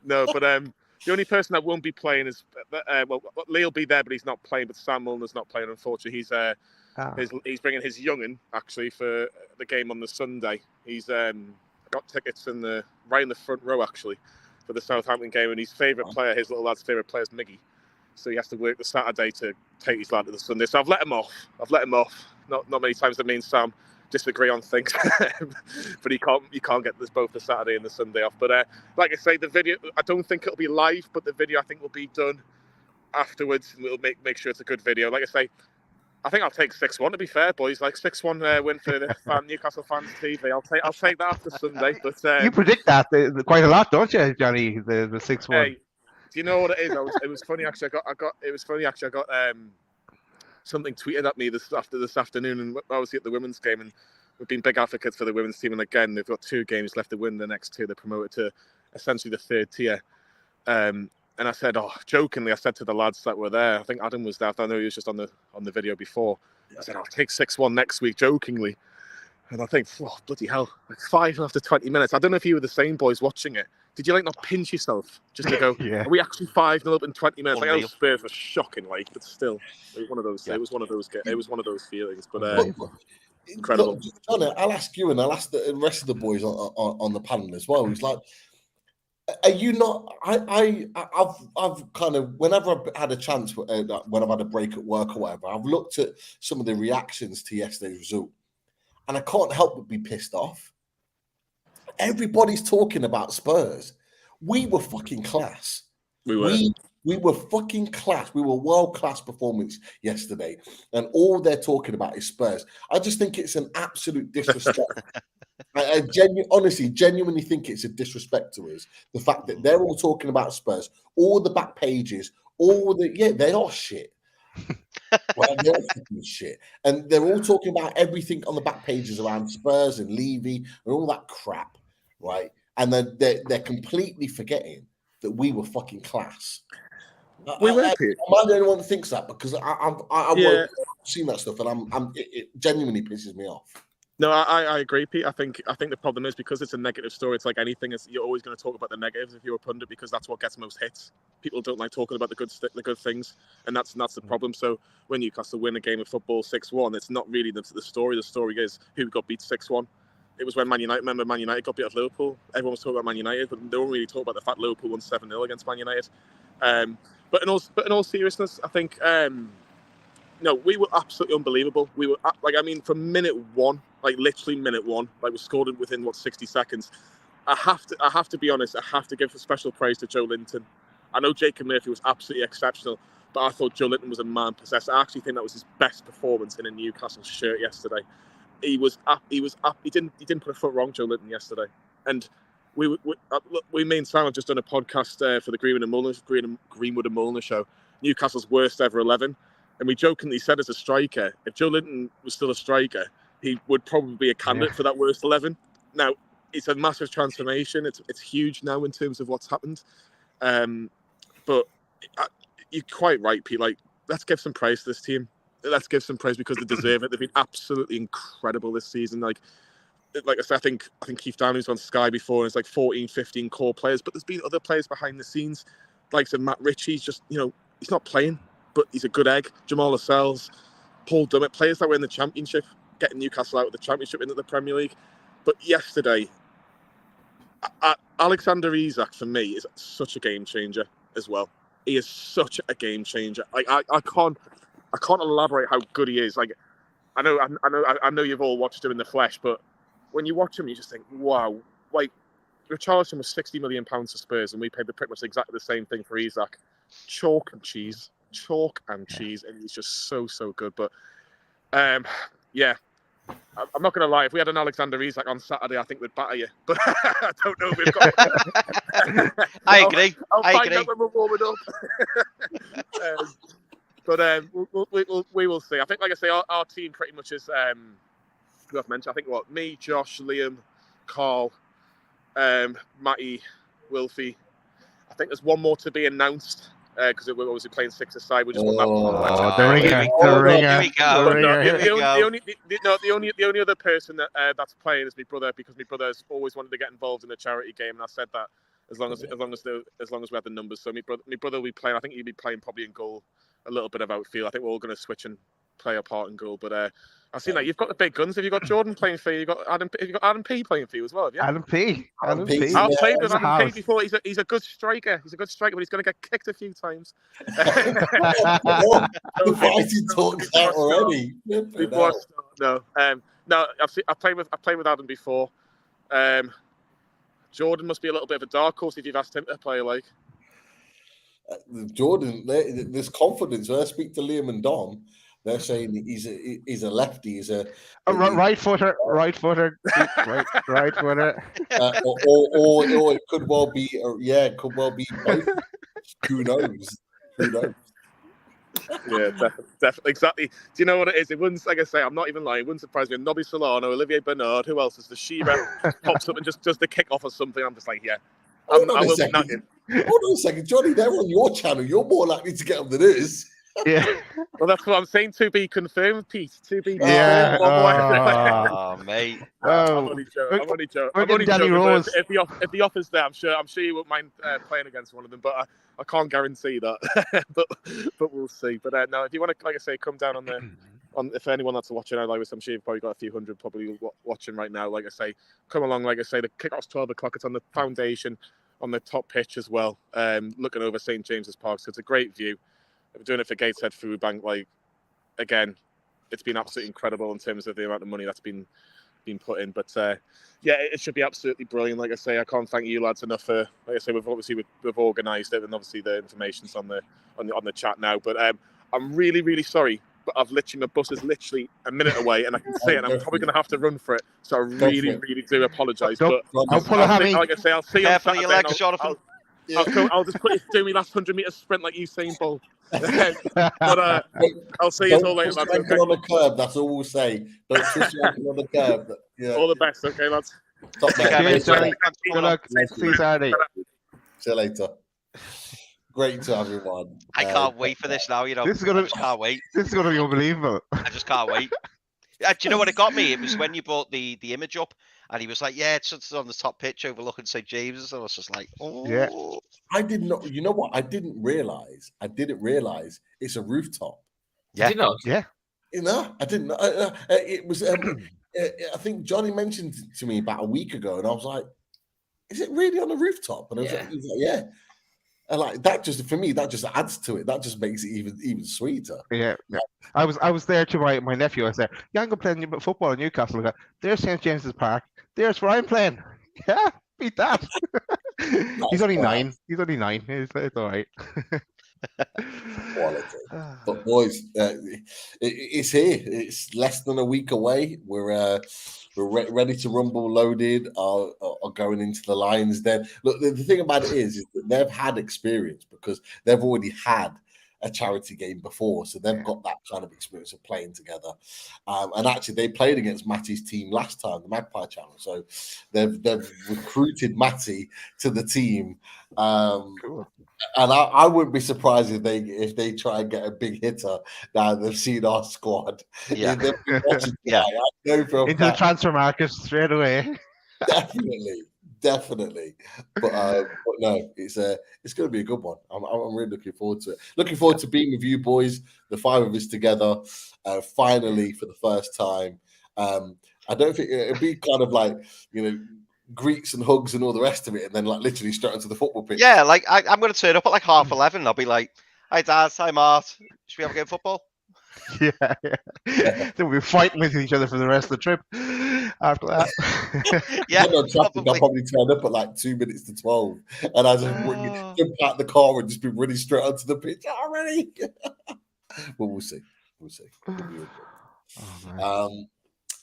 No, but the only person that won't be playing is Lee will be there, but he's not playing. But Sam Milner's not playing, unfortunately. He's bringing his young'un actually for the game on the Sunday. He's got tickets right in the front row actually for the Southampton game, and his favourite player, his little lad's favourite player, is Miggy. So he has to work the Saturday to take his lad to the Sunday. So I've let him off. Not many times that me and Sam disagree on things, but you can't get both the Saturday and the Sunday off. But like I say, the video, I don't think it'll be live, but the video I think will be done afterwards, and we'll make sure it's a good video. Like I say, I think I'll take 6-1, to be fair, boys. Like 6-1 win for the Newcastle fans TV. I'll take that after Sunday. But you predict that quite a lot, don't you, Johnny? The 6-1. Hey, do you know what it is? It was funny actually. I got something tweeted at me this afternoon, and I was at the women's game, and we've been big advocates for the women's team. And again, they've got 2 games left to win. The next 2, they're promoted to essentially the 3rd tier. And I said, jokingly, I said to the lads that were there, I think Adam was there. I know he was just on the video before. I said, I'll take 6-1 next week, jokingly. And I think, bloody hell, like 5 after 20 minutes. I don't know if you were the same boys watching it. Did you not pinch yourself just to go, yeah. Are we actually 5-0 up in 20 minutes? Like, those Spurs were shocking, but still, it was one of those. Yeah. It was one of those feelings. But incredible. Look, John, I'll ask you, and I'll ask the rest of the boys on the panel as well. It's like, are you not? I've kind of, whenever I've had a chance, when I've had a break at work or whatever, I've looked at some of the reactions to yesterday's result, and I can't help but be pissed off. Everybody's talking about Spurs. We were fucking class. We were fucking class. We were world-class performance yesterday. And all they're talking about is Spurs. I just think it's an absolute disrespect. I genuinely think it's a disrespect to us. The fact that they're all talking about Spurs, all the back pages, they are shit. Well, they're fucking shit. And they're all talking about everything on the back pages around Spurs and Levy and all that crap, right? And then they're completely forgetting that we were fucking class. Am I the only one that thinks that? Because I've seen that stuff, and it genuinely pisses me off. No, I agree, Pete. I think the problem is because it's a negative story. It's like anything; you're always going to talk about the negatives if you're a pundit, because that's what gets most hits. People don't like talking about the good things, and that's the problem. So when Newcastle win a game of football 6-1, it's not really the story. The story is who got beat 6-1. It was when Man United got beat at Liverpool. Everyone was talking about Man United, but they weren't really talking about the fact Liverpool won 7-0 against Man United. But in all seriousness, I think No, we were absolutely unbelievable. We were from minute one, like literally minute one, like we scored within 60 seconds. I have to be honest. I have to give a special praise to Joe Linton. I know Jacob Murphy was absolutely exceptional, but I thought Joe Linton was a man possessed. I actually think that was his best performance in a Newcastle shirt yesterday. He was up. He didn't put a foot wrong, Joe Linton, yesterday. And we me and Sam have just done a podcast for the Greenwood and Mulliner show, Newcastle's worst ever 11. And we jokingly said as a striker, if Joe Linton was still a striker, he would probably be a candidate for that worst 11. Now, it's a massive transformation. It's huge now in terms of what's happened. But you're quite right, Pete. Like, let's give some praise to this team. Let's give some praise because they deserve it. They've been absolutely incredible this season. Like I said, I think Keith Downey's on Sky before, and it's like 14, 15 core players. But there's been other players behind the scenes. Like I said, Matt Ritchie's just, he's not playing, but he's a good egg. Jamal Lascelles, Paul Dummett, players that were in the Championship, getting Newcastle out of the Championship into the Premier League. But yesterday, Alexander Isak for me is such a game changer as well. He is such a game changer. I can't elaborate how good he is. Like, I know you've all watched him in the flesh, but when you watch him, you just think, wow. Like, Richarlison was £60 million for Spurs, and we paid pretty much exactly the same thing for Isak. Chalk and cheese, and he's just so good. But yeah. I'm not going to lie. If we had an Alexander Isak on Saturday, I think we'd batter you. But I don't know if we've got. I agree. I'll find out when we're warming up. But we will see. I think, like I say, our team pretty much is. Who I've mentioned. I think me, Josh, Liam, Carl, Matty, Wilfie. I think there's one more to be announced. Because we're obviously playing 6-a-side, we just want that. The only other person that's playing is my brother, because my brother has always wanted to get involved in a charity game, and I said that as long as we have the numbers. So my brother will be playing. I think he'll be playing probably in goal, a little bit of outfield. I think we're all going to switch and play a part in goal. But I've seen that you've got the big guns. Have you got Jordan playing for you? Have you got Adam P playing for you as well? Have you? Adam P. I've played with Adam P before. He's a good striker. But he's going to get kicked a few times. Why is he talking that already? No. I've played with Adam before. Jordan must be a little bit of a dark horse if you've asked him to play. Like Jordan, there's confidence. When I speak to Liam and Dom, they're saying he's a lefty. He's a right footer. Or it could well be both. Who knows? Yeah, definitely, exactly. Do you know what it is? It wouldn't, like I say, I'm not even lying. It wouldn't surprise me. Nobby Solano, Olivier Bernard, who else is the Shearer pops up and just does the kick off or something. I'm just like, yeah. Hold on a second, Johnny. They're on your channel. You're more likely to get them than us. Yeah. Well, that's what I'm saying. To be confirmed, Pete. To be confirmed. Yeah. Oh, mate. I'm only joking. If the offer's there, I'm sure you won't mind playing against one of them. But I can't guarantee that. but we'll see. But no, if you want to, like I say, come down on if anyone that's watching, I'm sure you've probably got a few hundred probably watching right now. Like I say, come along. Like I say, the kickoff's 12 o'clock. It's on the foundation, on the top pitch as well, looking over St James's Park. So it's a great view. We're doing it for Gateshead Foodbank. Like, again, it's been absolutely incredible in terms of the amount of money that's been put in. But yeah, it should be absolutely brilliant. Like I say, I can't thank you lads enough for. Like I say, we've organised it, and obviously the information's on the chat now. But I'm really, really sorry. But my bus is literally a minute away, and I can see it. And I'm probably going to have to run for it. So I really, really do apologise. But like I say, I'll see you on Saturday. I'll just do my last 100 metre sprint like Usain Bolt. But I'll see you all later. Don't twist on the curb. That's all we'll say. Don't twist on the curb. Yeah. All the best, okay, lads. Top man. Cheers, Johnny. Good luck. See you Saturday. See you later. Great to have you on. I can't wait for this now. This is gonna be unbelievable. I just can't wait. Do you know what it got me? It was when you brought the image up, and he was like, "Yeah, it's on the top pitch overlooking St James's." And I was just like, "Oh, yeah." I did not. You know what? I didn't realize it's a rooftop. Yeah, Did you know? Yeah. You know, I didn't. It was. I think Johnny mentioned it to me about a week ago, and I was like, "Is it really on the rooftop?" And I was like, "Yeah." And like that, just for me, that just adds to it. That just makes it even sweeter. Yeah. I was there to my nephew. I was there. Yeah, I'm going to play football in Newcastle. There's St James's Park. There's where I'm playing. Yeah, beat that. He's only 9. He's only 9. It's all right. Quality. But boys, it's here. It's less than a week away. We're ready to rumble, loaded, are going into the Lions Den. Look, the thing about it is that they've had experience because they've already had a charity game before, so they've got that kind of experience of playing together. And actually, they played against Matty's team last time, the Magpie Channel. So they've recruited Matty to the team. Cool. And I wouldn't be surprised if they try and get a big hitter now they've seen our squad. Yeah. Yeah. Into the transfer market straight away. Definitely. But no, it's going to be a good one. I'm really looking forward to it. Looking forward to being with you boys, the 5 of us together, finally for the first time. I don't think it'd be kind of like, greets and hugs and all the rest of it, and then like literally straight onto the football pitch. Yeah, like I'm going to turn up at like 11:30. I'll be like, "Hi Dad, hi Mart. Should we have a game of football?" Yeah. Then we'll be fighting with each other for the rest of the trip after that. Yeah, I'll probably turn up at like 2 minutes to 12, and I just jump out the car and just be running straight onto the pitch already. But we'll see.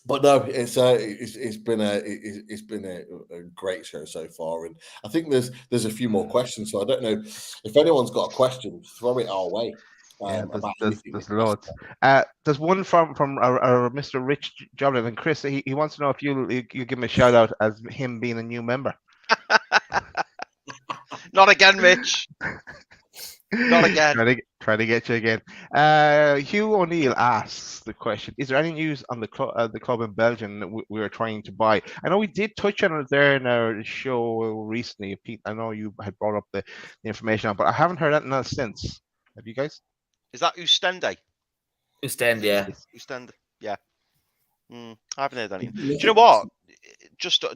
But no, it's been a great show so far, and I think there's a few more questions. So I don't know if anyone's got a question, throw it our way. There's loads. There's one from our Mr. Rich Joblin, and Chris. He wants to know if you give him a shout out as him being a new member. Not again, Rich. Not again. Try to get you again. Hugh O'Neill asks the question: is there any news on the club in Belgium that we are trying to buy? I know we did touch on it there in our show recently, Pete. I know you had brought up the information on, but I haven't heard anything else since. Have you guys? Is that Oostende? Oostende, yeah. Oostende, yeah. I haven't heard anything. Do you know what? Just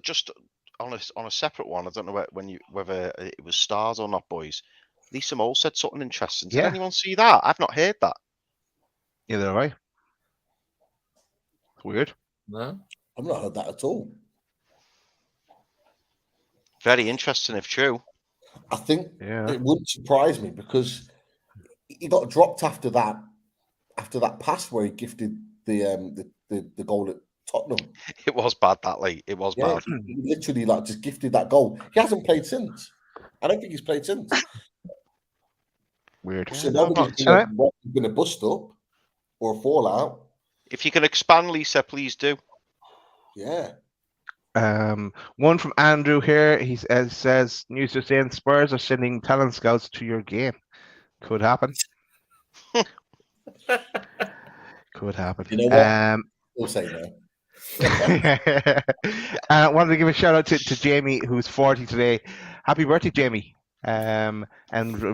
on a separate one, I don't know whether it was Stars or not, boys. Lisa Mole said something interesting. Did anyone see that? I've not heard that. Neither have I. Weird. No, I've not heard that at all. Very interesting, if true. I think it wouldn't surprise me because he got dropped after that pass where he gifted the goal at Tottenham. It was bad that late. It was bad. He literally just gifted that goal. He hasn't played since. I don't think he's played since. Weird. So nobody's been a bust up or a fallout. If you can expand, Lisa, please do. Yeah. One from Andrew here. He says, news to saying Spurs are sending talent scouts to your game. Could happen. Could happen. You know what? We'll say no. I wanted to give a shout out to Jamie, who's 40 today. Happy birthday, Jamie. And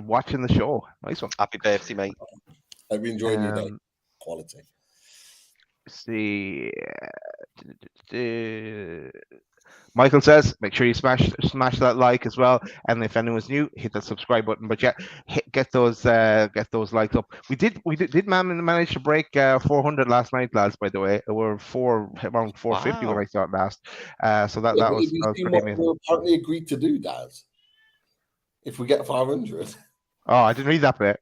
watching the show. Nice one. Happy birthday, mate. Hope you enjoyed your day. Quality. See, Michael says, make sure you smash that like as well, and if anyone's new, hit that subscribe button. But yeah, get those likes up. We did manage to break 400 last night, lads. By the way, we're around 450 when I thought last. So that was pretty amazing. We apparently agreed to do, Daz. If we get 500. Oh, I didn't read that bit.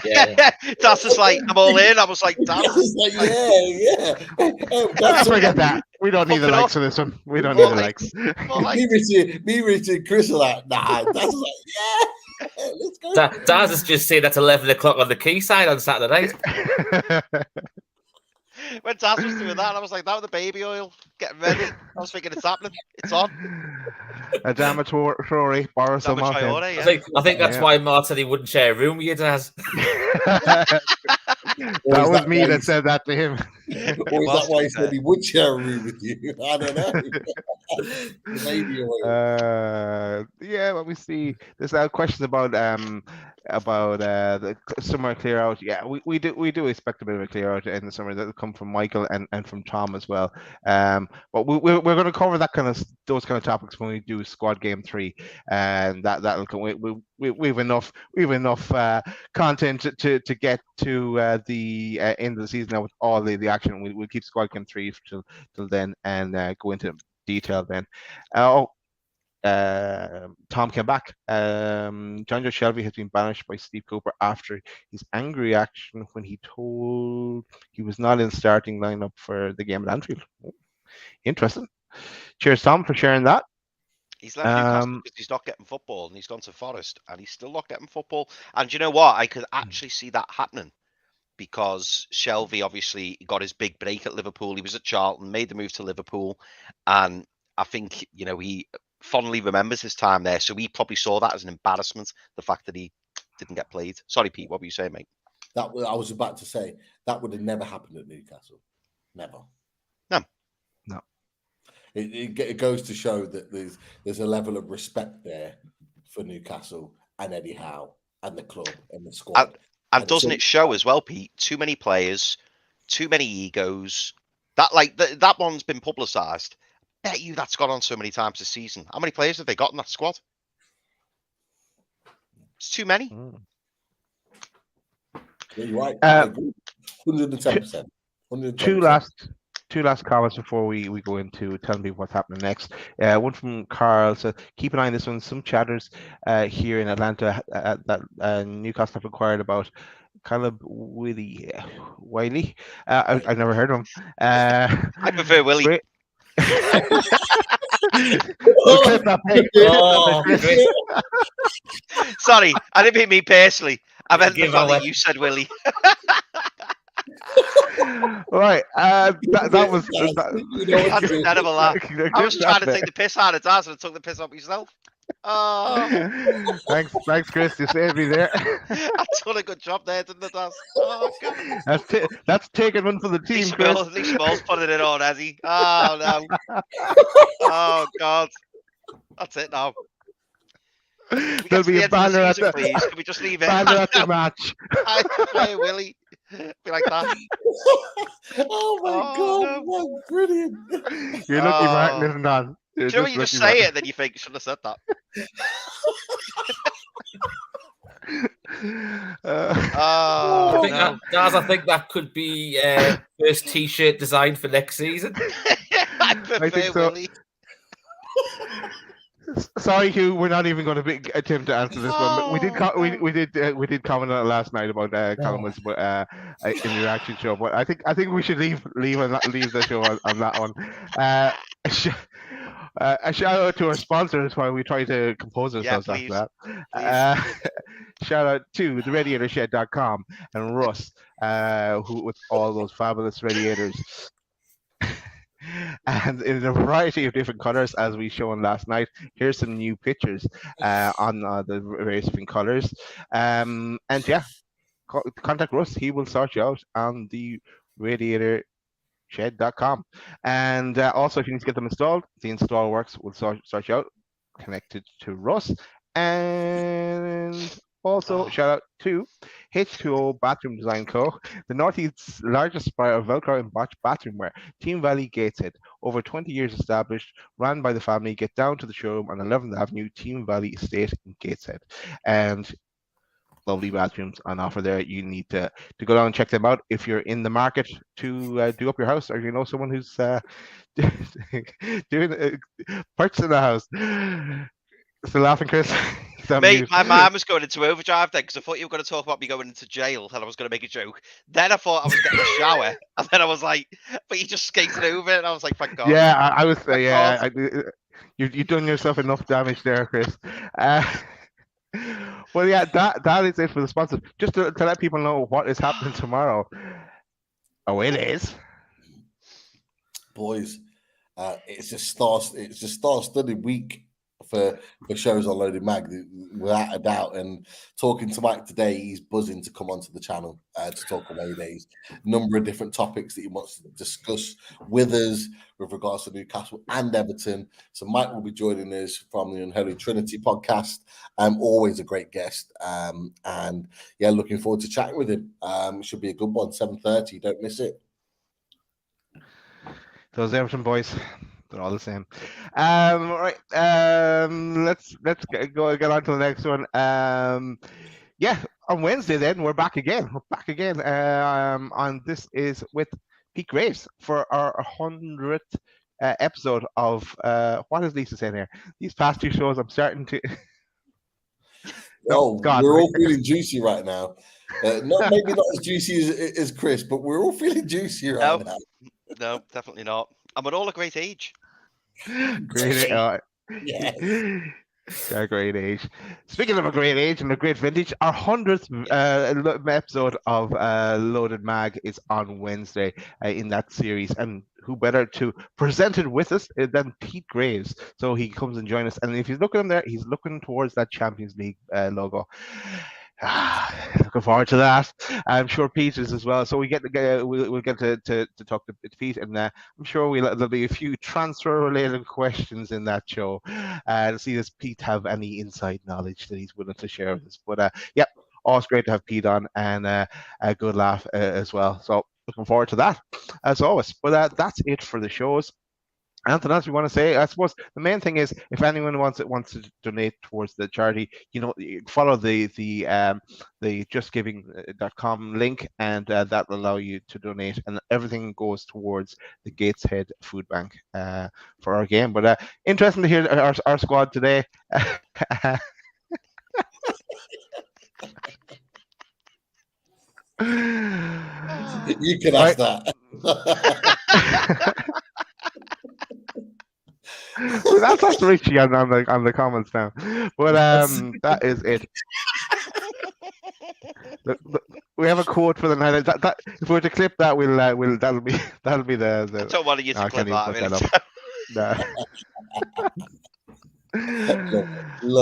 Yeah. That's just like, I'm all in. I was like, damn. Let's forget that. We don't need the likes for this one. We don't need the likes. Me, Richard, and Chris are like, nah. That's like, let's go. Daz has just said that's 11 o'clock on the quayside on Saturday night. When Daz was doing that, I was like, that with the baby oil, getting ready. I was thinking it's happening. It's on. Adama Traore, Boris O'Martin. I think that's why Mark said he wouldn't share a room with you, Daz. That was me that said that to him. Or is that why he said he would share a room with you? I don't know. Maybe oil. Yeah, let me see. There's questions about the summer clear out. Yeah, we do expect a bit of a clear out in the summer. That'll come from Michael and from Tom as well. But we're going to cover those kind of topics when we do squad game 3, and that'll come. We've enough content to get to the end of the season now with all the action. We'll keep squad game 3 till then and go into detail then. Tom came back. John Joe Shelby has been banished by Steve Cooper after his angry action when he told he was not in starting lineup for the game at Anfield. Interesting. Cheers, Tom, for sharing that. He's left Newcastle because he's not getting football, and he's gone to Forest, and he's still not getting football. And you know what? I could actually see that happening because Shelby obviously got his big break at Liverpool. He was at Charlton, made the move to Liverpool, and I think he fondly remembers his time there. So he probably saw that as an embarrassment, the fact that he didn't get played. Sorry, Pete, what were you saying, mate? I was about to say that would have never happened at Newcastle. Never. No. It goes to show that there's a level of respect there for Newcastle and Eddie Howe and the club and the squad. And doesn't it show as well, Pete? Too many players, too many egos. That one's been publicised. Bet you that's gone on so many times this season. How many players have they got in that squad? It's too many. Yeah, you're right. I agree. 110%. 110%. Two last comments before we go into telling people what's happening next. One from Carl. So keep an eye on this one. Some chatters here in Atlanta that Newcastle have inquired about Caleb Wiley. I've never heard of him. I prefer Willie. We'll clip that, Sorry, I didn't mean me personally. I meant the fact that you said Willie. Right, that was that's a terrible laugh. I was trying to take the piss out of Daz and I took the piss off myself. Oh, thanks, Chris. You saved me there. I done a good job there, didn't I, Daz? Oh, God. That's taking one for the team, Chris. Lee Small's put it in already. Oh no. Oh God. That's it now. There'll be a banner at the please. Can we just leave it? Banner at the match. I play Willie. Be like that. Oh my God, no. That's brilliant. You're lucky Martin isn't on. Do you know when you just say it and then you think you should have said that? I think that could be first T-shirt designed for next season. I think so. Sorry, Hugh. We're not even going to attempt to answer this one. But we did comment on it last night about Colin Wilson, in the reaction show. But I think we should leave the show on that one. A shout out to our sponsors while we try to compose ourselves after that. Shout out to theRadiatorShed.com and Russ, who with all those fabulous radiators. And in a variety of different colors, as we shown last night. Here's some new pictures on the various different colors. And yeah, contact Russ. He will sort you out on the radiatorshed.com. And also, if you need to get them installed, the install works will sort you out. Connected to Russ. And also, shout out to H2O Bathroom Design Co., the Northeast's largest supplier of Velcro and botch bathroomware. Team Valley Gateshead, over 20 years established, run by the family. Get down to the showroom on 11th Avenue, Team Valley Estate in Gateshead. And lovely bathrooms on offer there. You need to go down and check them out if you're in the market to do up your house, or you know someone who's purchasing a house. Still laughing, Chris? Mate, my mum was going into overdrive then because I thought you were going to talk about me going into jail and I was going to make a joke. Then I thought I was getting a shower, and then I was like, but you just skated over it, and I was like, thank God. Yeah, I was. You've done yourself enough damage there, Chris. Well, yeah, that is it for the sponsors. Just to let people know what is happening tomorrow. Oh, it is, boys. It's a star-studded week for shows on Loaded Mag, without a doubt. And talking to Mike today, he's buzzing to come onto the channel to talk away days. Number of different topics that he wants to discuss with us with regards to Newcastle and Everton. So Mike will be joining us from the Unholy Trinity podcast. Always a great guest. And yeah, looking forward to chatting with him. Should be a good one, 7:30. Don't miss it. Those Everton boys, they're all the same. All right. Let's get on to the next one. Yeah, on Wednesday then we're back again. On this is with Pete Graves for our 100th episode of what is Lisa saying here? These past two shows, I'm starting to. We're all feeling juicy right now. Maybe not as juicy as Chris, but we're all feeling juicy right now. No, definitely not. And we're all a great age. Great age. Speaking of a great age and a great vintage, our 100th episode of Loaded Mag is on Wednesday in that series. And who better to present it with us than Pete Graves? So he comes and joins us. And if you look at him there, he's looking towards that Champions League logo. Looking forward to that. I'm sure Pete is as well. So we'll get to talk to Pete, and I'm sure there'll be a few transfer-related questions in that show to see does Pete have any inside knowledge that he's willing to share with us. But yeah, always great to have Pete on, and a good laugh as well. So looking forward to that as always. But that's it for the shows. Anything else we want to say? I suppose the main thing is if anyone wants to donate towards the charity, follow the justgiving.com link, and that will allow you to donate, and everything goes towards the Gateshead Foodbank for our game. But interesting to hear our squad today. You can ask that. So that's Richie on the comments now, but that is it. We have a quote for the night. That if we were to clip that, that'll be the. I don't want you to clip that.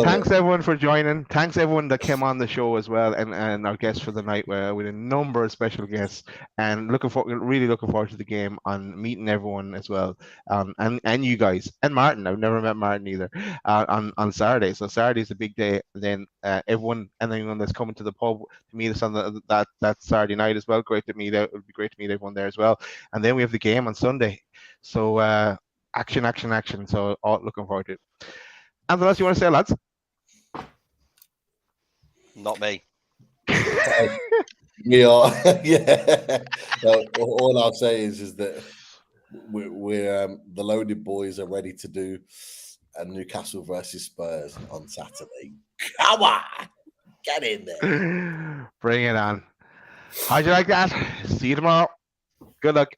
Thanks everyone for joining. Thanks everyone that came on the show as well, and our guests for the night with a number of special guests, and really looking forward to the game, on meeting everyone as well, and you guys and Martin. I've never met Martin either on Saturday. So Saturday's a big day. And then anyone that's coming to the pub to meet us on that Saturday night as well. Great to meet out. It would be great to meet everyone there as well. And then we have the game on Sunday. So action. So looking forward to it. Anything else you want to say, lads? Not me. We are, yeah. All I'll say is that we're the Loaded Boys are ready to do a Newcastle versus Spurs on Saturday. Come on, get in there. Bring it on. How'd you like that? See you tomorrow. Good luck.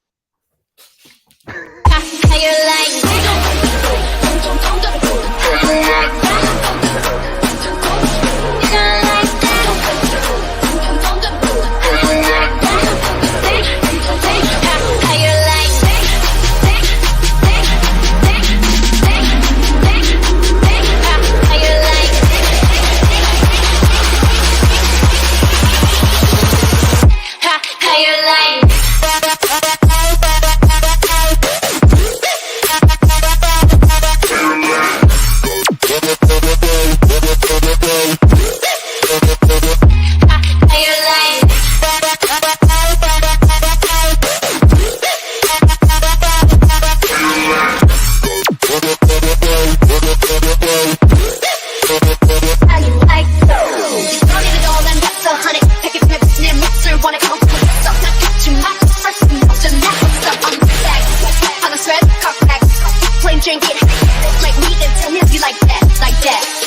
Drink it, like me, then tell me if you like that, like that.